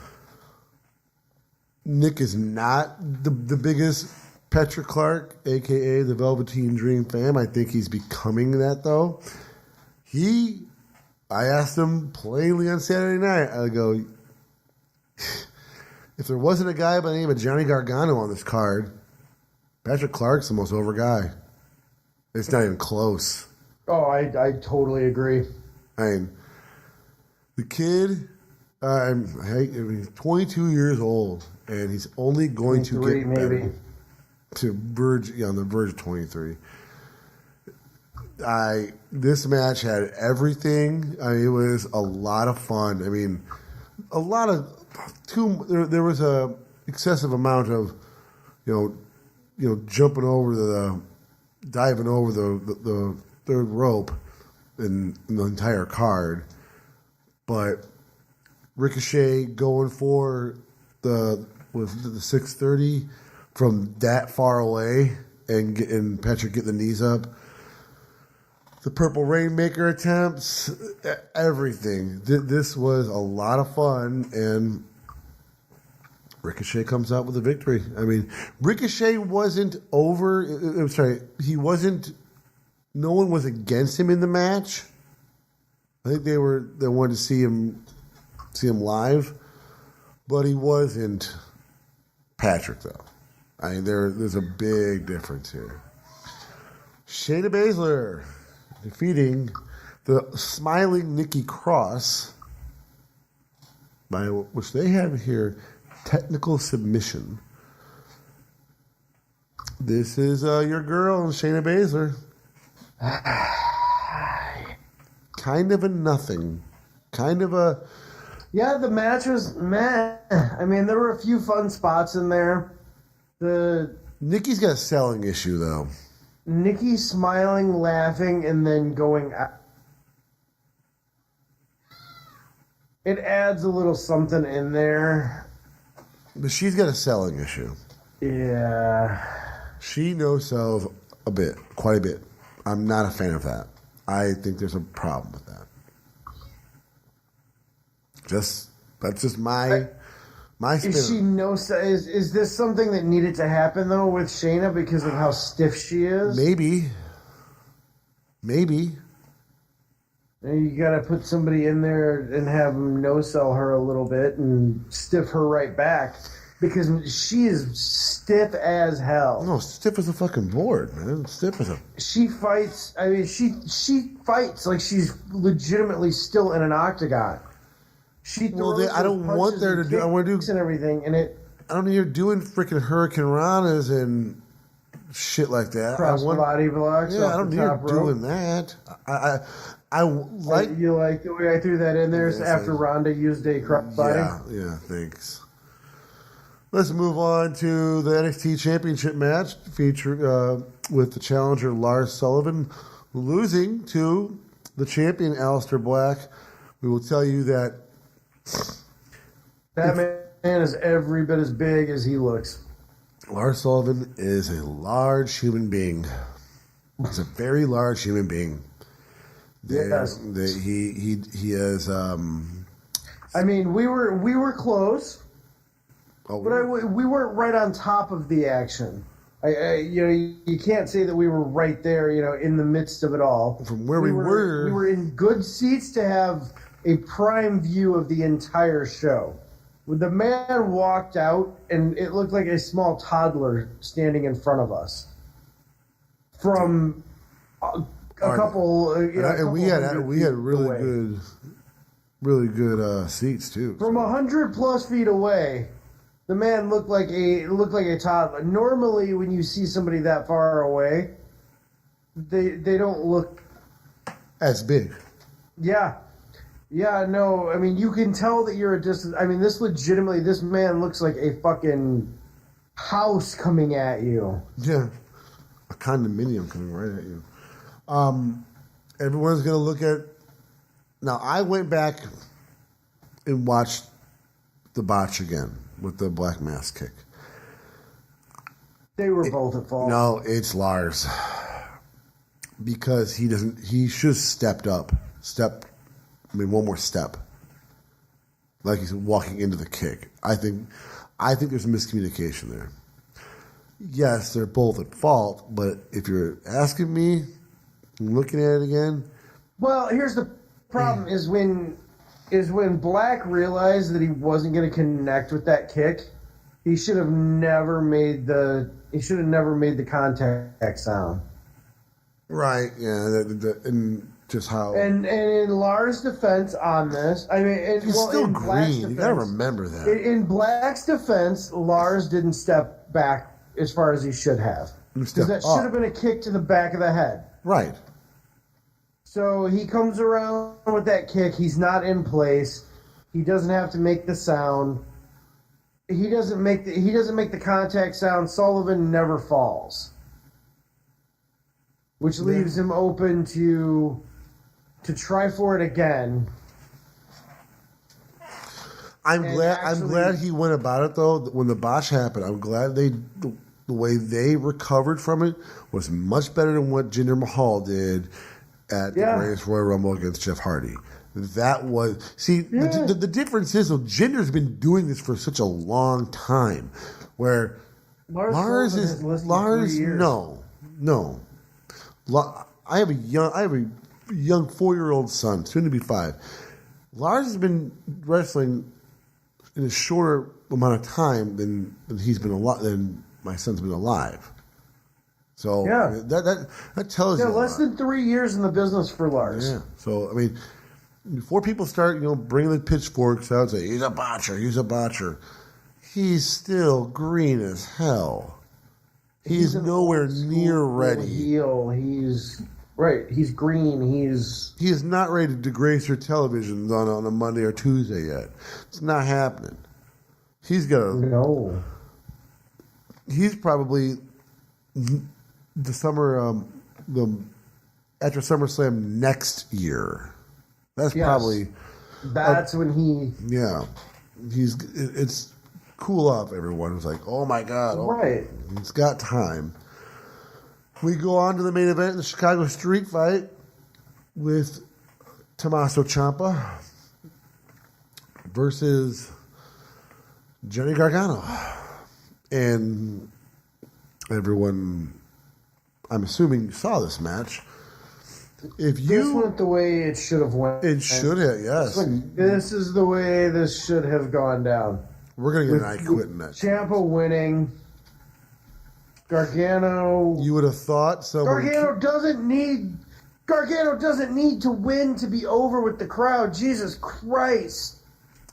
S5: Nick is not the biggest Petra Clark, a.k.a. the Velveteen Dream fan. I think he's becoming that, though. I asked him plainly on Saturday night, I go, if there wasn't a guy by the name of Johnny Gargano on this card, Patrick Clark's the most over guy. It's not even close.
S6: Oh, I totally agree.
S5: I mean, the kid, he's 22 years old, and he's only going to get better.
S6: Maybe.
S5: To verge, on the verge of 23. This match had everything. It was a lot of fun. There was a excessive amount of, jumping over diving over the third rope in the entire card, but Ricochet going for the 630 from that far away and Patrick getting the knees up. The Purple Rainmaker attempts, everything. This was a lot of fun, and Ricochet comes out with a victory. Ricochet wasn't over. I'm sorry, he wasn't. No one was against him in the match. I think they wanted to see him live, but he wasn't Patrick though. There's a big difference here. Shayna Baszler defeating the smiling Nikki Cross by which they have here technical submission. This is your girl, Shayna Baszler. Kind of a nothing. Kind of a...
S6: Yeah, the match was meh. There were a few fun spots in there.
S5: Nikki's got a selling issue, though.
S6: Nikki smiling, laughing, and then going... It adds a little something in there.
S5: But she's got a selling issue.
S6: Yeah. She
S5: no-sells quite a bit. I'm not a fan of that. I think there's a problem with that. That's just my spin.
S6: Is this something that needed to happen though with Shayna because of how stiff she is?
S5: Maybe.
S6: You got to put somebody in there and have them no-sell her a little bit and stiff her right back because she is stiff as hell.
S5: No, stiff as a fucking board, man. Stiff as a...
S6: She fights... she fights like she's legitimately still in an octagon. She throws
S5: I don't want there to do... I want to do...
S6: and everything, and it...
S5: I don't need her doing freaking Hurricane Ranas and shit like that.
S6: Body blocks.
S5: Yeah, I don't need her doing that. I like...
S6: You like the way I threw that in there after Ronda used a crossbody?
S5: Yeah, thanks. Let's move on to the NXT Championship match with the challenger Lars Sullivan losing to the champion Aleister Black. We will tell you that
S6: that man is every bit as big as he looks.
S5: Lars Sullivan is a large human being. He's a very large human being.
S6: Yes.
S5: He is.
S6: We were close.
S5: Oh,
S6: but we weren't right on top of the action. You can't say that we were right there, in the midst of it all.
S5: From where we were,
S6: we were in good seats to have a prime view of the entire show. The man walked out, and it looked like a small toddler standing in front of us. From a couple,
S5: and we had really good seats too.
S6: From 100+ feet away. The man looked like a toddler. Normally, when you see somebody that far away, they don't look
S5: as big.
S6: Yeah, no. You can tell that you're a distance. This man looks like a fucking house coming at you.
S5: Yeah, a condominium coming right at you. Everyone's gonna look at. Now, I went back and watched the botch again. With the black mass kick.
S6: They were both at fault.
S5: No, it's Lars. Because he should have stepped up. One more step. Like he's walking into the kick. I think there's a miscommunication there. Yes, they're both at fault, but if you're asking me, looking at it again.
S6: Well, here's the problem is when Black realized that he wasn't going to connect with that kick, he should have never made the contact sound.
S5: Right. Yeah. And just how.
S6: And in Lars' defense on this,
S5: he's still green. You got to remember that.
S6: In Black's defense, Lars didn't step back as far as he should have, because that should have been a kick to the back of the head.
S5: Right.
S6: So he comes around with that kick. He's not in place. He doesn't have to make the sound. He doesn't make the contact sound. Sullivan never falls, which leaves him open to try for it again.
S5: I'm glad he went about it though. When the botch happened, I'm glad the way they recovered from it was much better than what Jinder Mahal did at the Greatest Royal Rumble against Jeff Hardy. That was the difference is though, Jinder's been doing this for such a long time, where Lars no. I have a young 4-year-old son, soon to be 5. Lars has been wrestling in a shorter amount of time than he's been than my son's been alive. So that tells you
S6: less than 3 years in the business for Lars.
S5: Yeah. So I mean, before people start bringing the pitchforks out and say he's a botcher, he's still green as hell. He's nowhere near ready.
S6: He's right. He's green. He
S5: is not ready to grace your televisions on a Monday or Tuesday yet. It's not happening. He's got
S6: no.
S5: He's probably the summer after SummerSlam next year. That's probably
S6: when he
S5: it's cool off. Everyone was like, "Oh my god!"
S6: Right.
S5: He's got time. We go on to the main event, the Chicago Street Fight with Tommaso Ciampa versus Johnny Gargano. And everyone, I'm assuming, saw this match. This
S6: went the way it should have went.
S5: It should have, yes.
S6: This is the way this should have gone down.
S5: We're going to get an I quit match.
S6: Ciampa winning. Gargano.
S5: You would have thought so.
S6: Gargano doesn't need to win to be over with the crowd. Jesus Christ!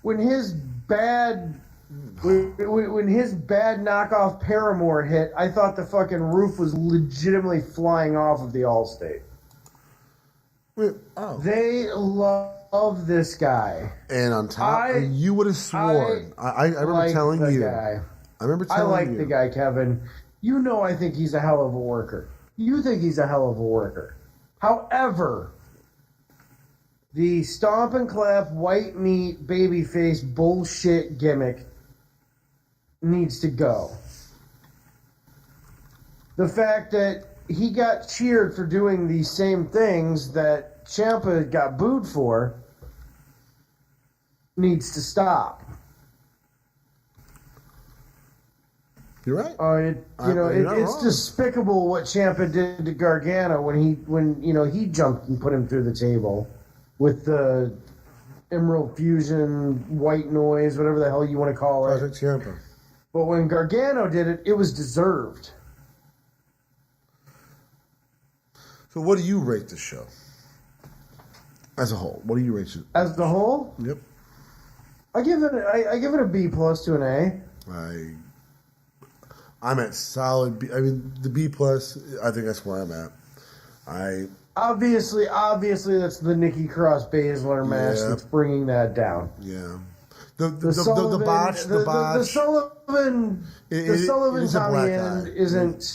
S6: When his bad knockoff Paramore hit, I thought the fucking roof was legitimately flying off of the Allstate. They love this guy.
S5: And on top, you would have sworn. I remember telling you. I remember telling you.
S6: I like the guy, Kevin. You know I think he's a hell of a worker. You think he's a hell of a worker. However, the stomp and clap, white meat, babyface bullshit gimmick needs to go. The fact that he got cheered for doing these same things that Ciampa got booed for needs to stop.
S5: You're right.
S6: It's despicable what Ciampa did to Gargano when he jumped and put him through the table with the Emerald Fusion, white noise, whatever the hell you want to call it.
S5: Project Ciampa.
S6: But when Gargano did it, it was deserved.
S5: So what do you rate the show? As a whole, what do you rate it?
S6: As the whole?
S5: Yep.
S6: I give it a B+ to an A.
S5: I'm at solid B. I mean, the B+, I think that's where I'm at.
S6: Obviously, that's the Nikki Cross Baszler match that's bringing that down.
S5: Yeah. The botch.
S6: The Sullivan Tommy End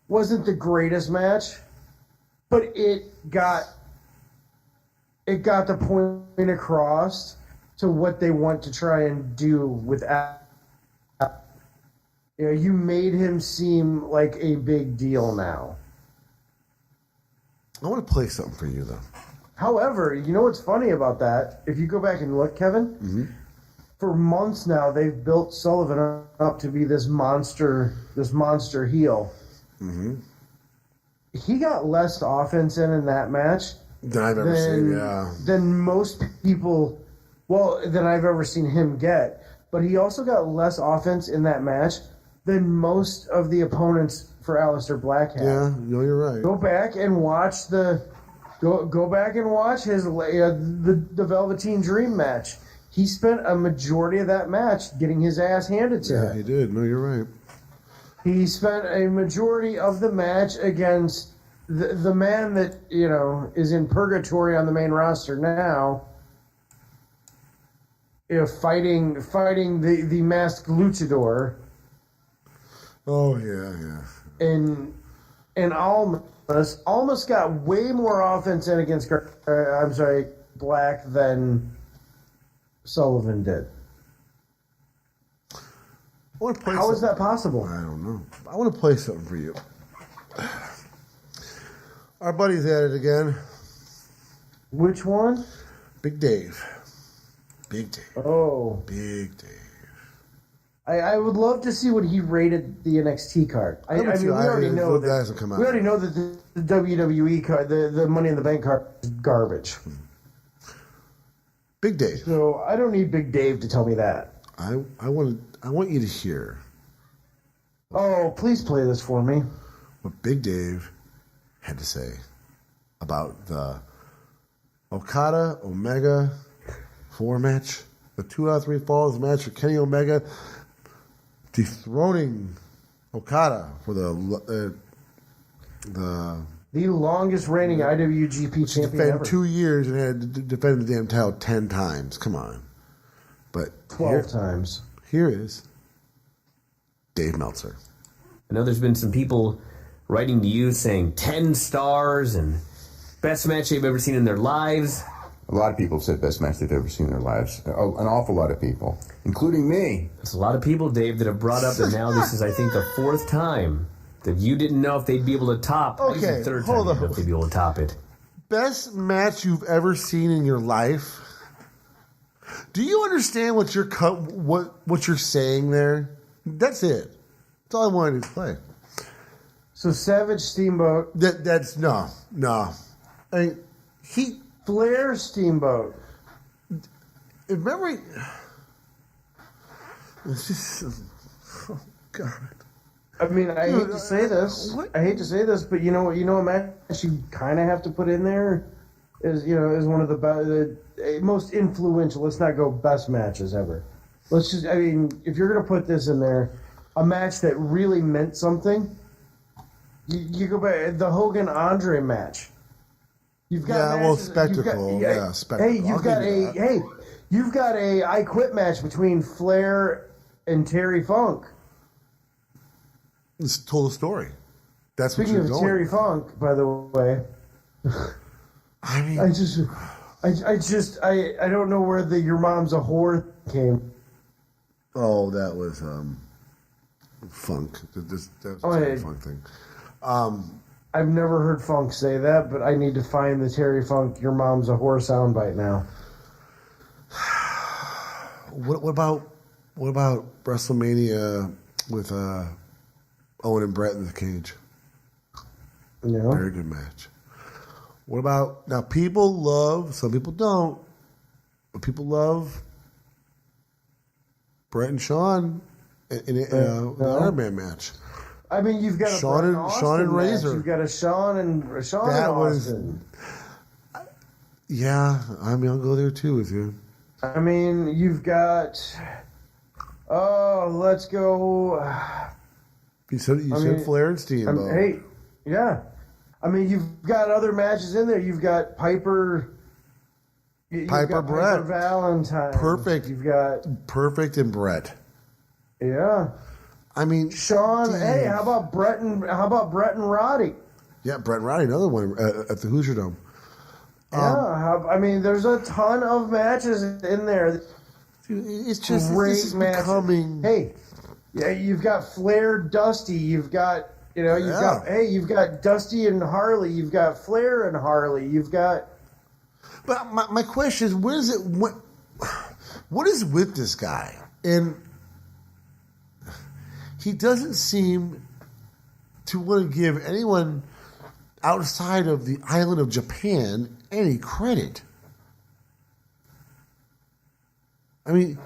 S6: wasn't the greatest match, but it got the point across to what they want to try and do with. You made him seem like a big deal now.
S5: I want to play something for you, though.
S6: However, you know what's funny about that? If you go back and look, Kevin, for months now, they've built Sullivan up to be this monster heel. Mm-hmm. He got less offense in that match
S5: than I've ever seen,
S6: than most people, than I've ever seen him get. But he also got less offense in that match than most of the opponents for Aleister Black had.
S5: Yeah, no, you're right.
S6: Go back and watch his the Velveteen Dream match. He spent a majority of that match getting his ass handed to him.
S5: Yeah, he did. No, you're right.
S6: He spent a majority of the match against the man that is in purgatory on the main roster now, fighting the masked luchador.
S5: Oh yeah.
S6: And Almas got way more offense in against Black than Sullivan did. How is that possible?
S5: I don't know. I want to play something for you. Our buddy's at it again.
S6: Which one?
S5: Big Dave. Big Dave.
S6: Oh.
S5: Big Dave.
S6: I would love to see what he rated the NXT card. We already know that the WWE card, the Money in the Bank card, is garbage.
S5: Big Dave.
S6: So I don't need Big Dave to tell me that.
S5: I want you to hear.
S6: Oh, please play this for me.
S5: What Big Dave had to say about the Okada Omega 4 match, the 2 out of 3 falls match for Kenny Omega, dethroning Okada for the
S6: longest reigning IWGP champion ever.
S5: 2 years and had to defend the damn title 10 times. Come on. But
S6: 12 times.
S5: Here is Dave Meltzer.
S7: I know there's been some people writing to you saying 10 stars and best match they've ever seen in their lives.
S8: A lot of people have said best match they've ever seen in their lives. An awful lot of people, including me.
S7: There's a lot of people, Dave, that have brought up that now this is, I think, the 4th time that you didn't know if they'd be able to top.
S5: Okay,
S7: the 3rd time you didn't know if they'd be able to top it.
S5: Best match you've ever seen in your life? Do you understand what you're saying there? That's it. That's all I wanted to play.
S6: So Savage Steamboat.
S5: That's no. I mean,
S6: Flair Steamboat.
S5: Remember, it's just, oh God.
S6: I mean, I hate to say this. But you know a match you kind of have to put in there is one of the most influential. Let's not go best matches ever. If you're gonna put this in there, a match that really meant something, you go back the Hogan Andre match. You've got
S5: spectacle.
S6: Spectacle. Hey, you've got a I Quit match between Flair and Terry Funk.
S5: It's told a story. That's
S6: Speaking
S5: what
S6: of
S5: you're going.
S6: Terry Funk, by the way.
S5: I mean,
S6: I don't know where the "your mom's a whore" came.
S5: Oh, that was Funk. That was a Terry Funk thing.
S6: I've never heard Funk say that, but I need to find the Terry Funk "your mom's a whore" soundbite now.
S5: What about WrestleMania with Owen and Brett in the cage?
S6: Yeah.
S5: Very good match. What about now? People love. Some people don't. But people love Brett and Sean in the Iron Man match.
S6: I mean, you've got
S5: Sean and Razor.
S6: Match. You've got a Sean and Austin.
S5: Yeah, I mean, I'll go there too with you.
S6: I mean, you've got. Oh, let's go.
S5: You said Flair and Steamboat.
S6: Hey, yeah. I mean, you've got other matches in there. You've got Piper.
S5: Brett.
S6: Piper Valentine.
S5: Perfect.
S6: You've got
S5: Perfect and Brett.
S6: Yeah.
S5: I mean,
S6: Sean. Dave. Hey, how about Brett and Roddy?
S5: Yeah, Brett and Roddy, another one at the Hoosier Dome.
S6: I mean, there's a ton of matches in there.
S5: It's just great matches. Becoming.
S6: Hey, yeah, you've got Flair, Dusty. You've got you've got Dusty and Harley. You've got Flair and Harley. You've got.
S5: But my question is, what is with this guy? And he doesn't seem to want to give anyone outside of the island of Japan any credit. I mean,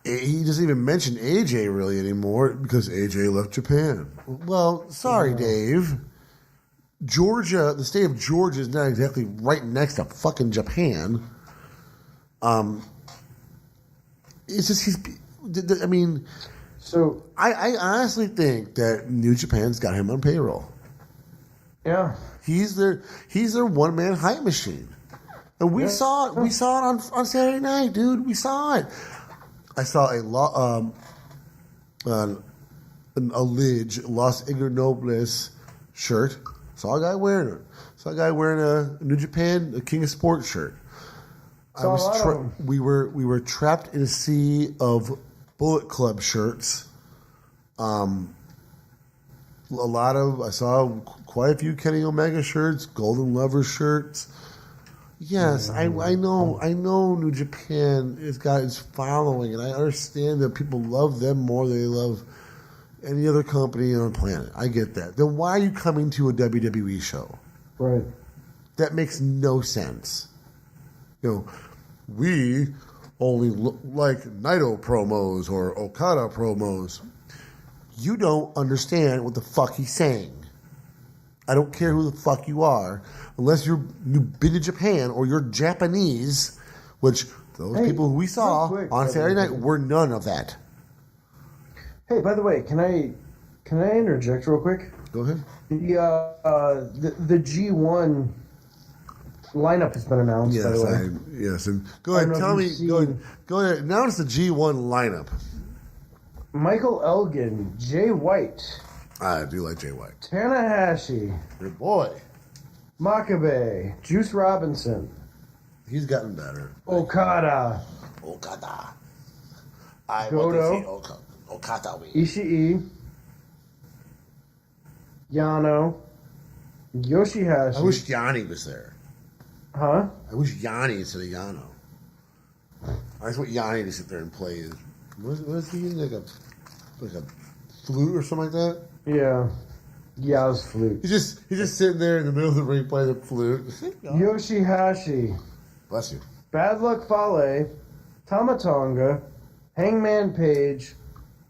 S5: he doesn't even mention AJ really anymore because AJ left Japan. Well, sorry, Dave. Georgia, the state of Georgia is not exactly right next to fucking Japan. It's just I honestly think that New Japan's got him on payroll.
S6: Yeah.
S5: He's their one man hype machine, and we saw it. We saw it on Saturday night, dude. We saw it. I saw a Lidge Los Ignobles shirt. Saw a guy wearing it. Saw a guy wearing a New Japan, a King of Sports shirt. We were trapped in a sea of Bullet Club shirts. I saw quite a few Kenny Omega shirts, Golden Lover shirts. Yes, I know New Japan has got its following, and I understand that people love them more than they love any other company on the planet. I get that. Then why are you coming to a WWE show?
S6: Right.
S5: That makes no sense. We only like Naito promos or Okada promos. You don't understand what the fuck he's saying. I don't care who the fuck you are, unless you've been to Japan or you're Japanese, which those people who we saw on Saturday night were none of that.
S6: Hey, by the way, can I interject real quick?
S5: Go ahead.
S6: The G1 lineup has been announced.
S5: Yes,
S6: by the way.
S5: yes, and go ahead. Tell me. Go ahead. Announce the G1 lineup.
S6: Michael Elgin, Jay White.
S5: I do like Jay White.
S6: Tanahashi.
S5: Good boy.
S6: Makabe. Juice Robinson.
S5: He's gotten better.
S6: Okada.
S5: I
S6: Goto.
S5: want to see Okada win.
S6: Ishii. Yano. Yoshihashi.
S5: I wish Yanni was there.
S6: Huh?
S5: I wish Yanni instead of Yano. I just want Yanni to sit there and play. What is he using? Like a flute or something like that?
S6: Yeah. Yaw's flute.
S5: He's just sitting there in the middle of the ring playing the flute.
S6: Yoshihashi.
S5: Bless you.
S6: Bad Luck Fale. Tamatonga. Hangman Page.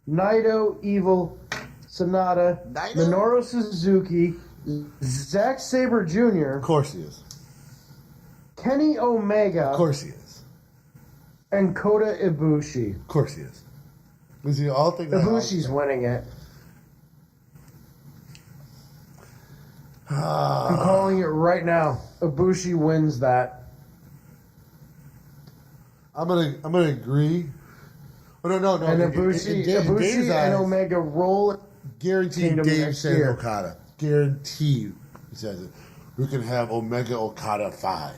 S6: Naito, Evil, Sonata, Minoru Suzuki, Zack Sabre Jr.
S5: Of course he is.
S6: Kenny Omega.
S5: Of course he is.
S6: And Kota Ibushi.
S5: Of course he is. Was he all think that
S6: Ibushi's winning it. I'm calling it right now. Ibushi wins that.
S5: I'm gonna agree. Oh no.
S6: And Ibushi and Omega roll.
S5: Guaranteed. Dave says
S6: year.
S5: Okada. Guaranteed. He says it. We can have Omega Okada 5.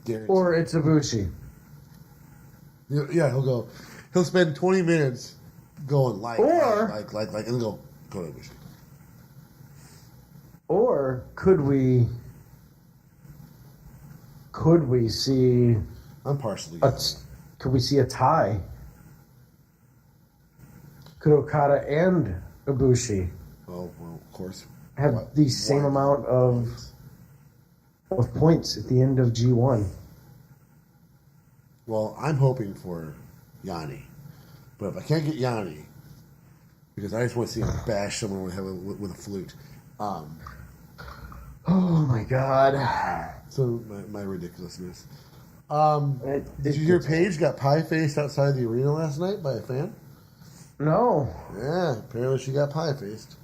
S5: Guaranteed.
S6: Or it's Ibushi.
S5: Yeah, he'll go. He'll spend 20 minutes going like, and go to Ibushi.
S6: Or could we see?
S5: I'm partially.
S6: Could we see a tie? Could Okada and Ibushi
S5: Well, of course.
S6: have the same amount of points at the end of G1?
S5: Well, I'm hoping for Yanni, but if I can't get Yanni, because I just want to see him bash someone with a flute.
S6: Oh my God!
S5: So my ridiculousness. Did you hear Paige got pie faced outside the arena last night by a fan?
S6: No.
S5: Yeah, apparently she got pie faced.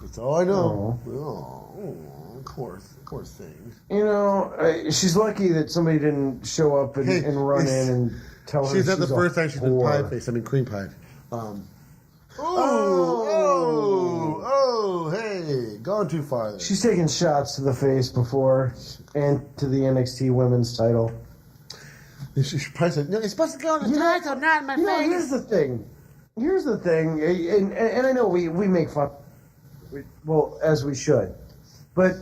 S5: That's all I know. Oh, poor thing.
S6: You know, she's lucky that somebody didn't show up and run in and tell her
S5: she's not the first time she's been pie faced. I mean, cream pie. Hey, gone too far there.
S6: She's taken shots to the face before and to the NXT women's title.
S5: She probably said, no, it's supposed to go on the title, not in my face.
S6: Here's the thing, and I know we make fun, well, as we should, but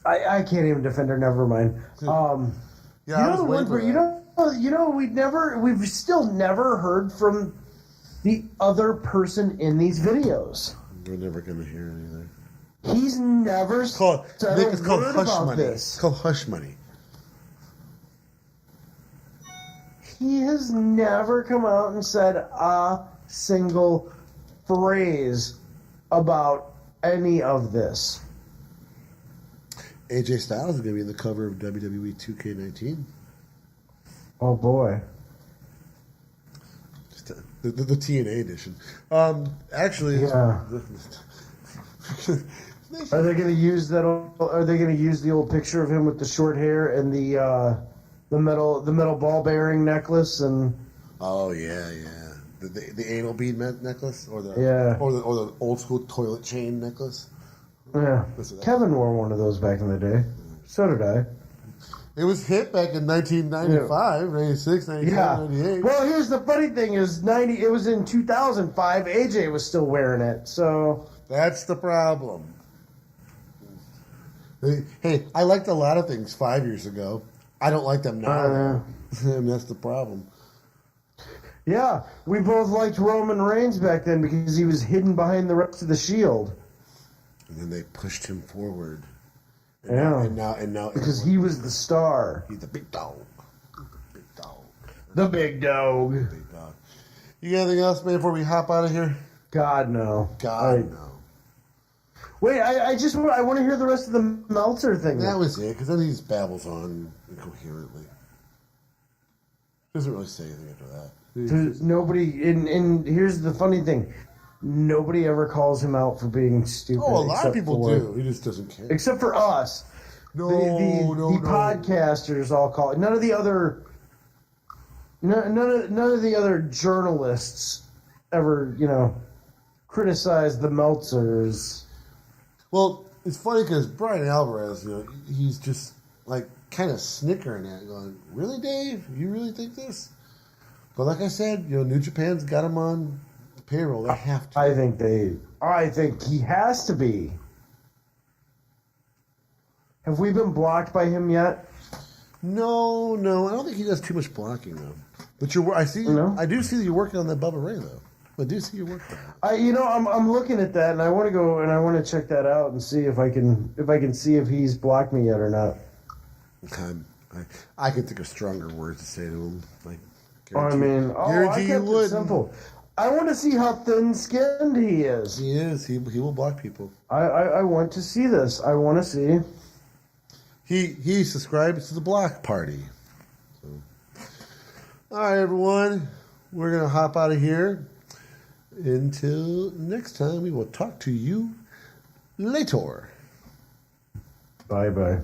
S6: I can't even defend her. Never mind. We've still never heard from the other person in these videos.
S5: We're never going to hear anything.
S6: He's never
S5: said a word
S6: about this.
S5: It's called hush money.
S6: He has never come out and said a single phrase about any of this.
S5: AJ Styles is going to be in the cover of WWE 2K19.
S6: Oh boy.
S5: The TNA edition. Actually,
S6: Yeah. Are they going to use that? Are they going to use the old picture of him with the short hair and the metal ball bearing necklace and?
S5: Oh yeah. The anal bead necklace or the or the old school toilet chain necklace.
S6: Yeah, Kevin wore one of those back in the day. So did I.
S5: It was hit back in 1995, 96, 97, 98.
S6: Well, here's the funny thing: it was in 2005. AJ was still wearing it, so
S5: that's the problem. Hey, I liked a lot of things 5 years ago. I don't like them now. And that's the problem.
S6: Yeah, we both liked Roman Reigns back then because he was hidden behind the rest of the Shield.
S5: And then they pushed him forward.
S6: And now because he was the star.
S5: He's the big dog.
S6: The big dog.
S5: You got anything else, man, before we hop out of here?
S6: God, no.
S5: No.
S6: Wait, I want to hear the rest of the Meltzer thing.
S5: That was it, because then he just babbles on incoherently. Doesn't really say anything after that.
S6: Nobody, and here's the funny thing. Nobody ever calls him out for being stupid.
S5: Oh, a lot of people do. He just doesn't care.
S6: Except for us.
S5: No,
S6: the podcasters all call it. None of the other journalists ever, criticize the Meltzers.
S5: Well, it's funny because Brian Alvarez, he's just like kind of snickering at it, going, "Really, Dave? You really think this?" But like I said, New Japan's got him on payroll. They have to.
S6: I think he has to be. Have we been blocked by him yet?
S5: No. I don't think he does too much blocking though. But I do see that you're working on that Bubba Ray though. I do see your work there.
S6: I'm looking at that, and I want to go and I want to check that out and see if I can see if he's blocked me yet or not.
S5: I could think of stronger words to say to him. Like,
S6: I kept it simple. I want to see how thin-skinned he is.
S5: He is. He will block people.
S6: I want to see this. I want to see.
S5: He subscribes to the block party. So. All right, everyone. We're going to hop out of here. Until next time, we will talk to you later.
S6: Bye-bye.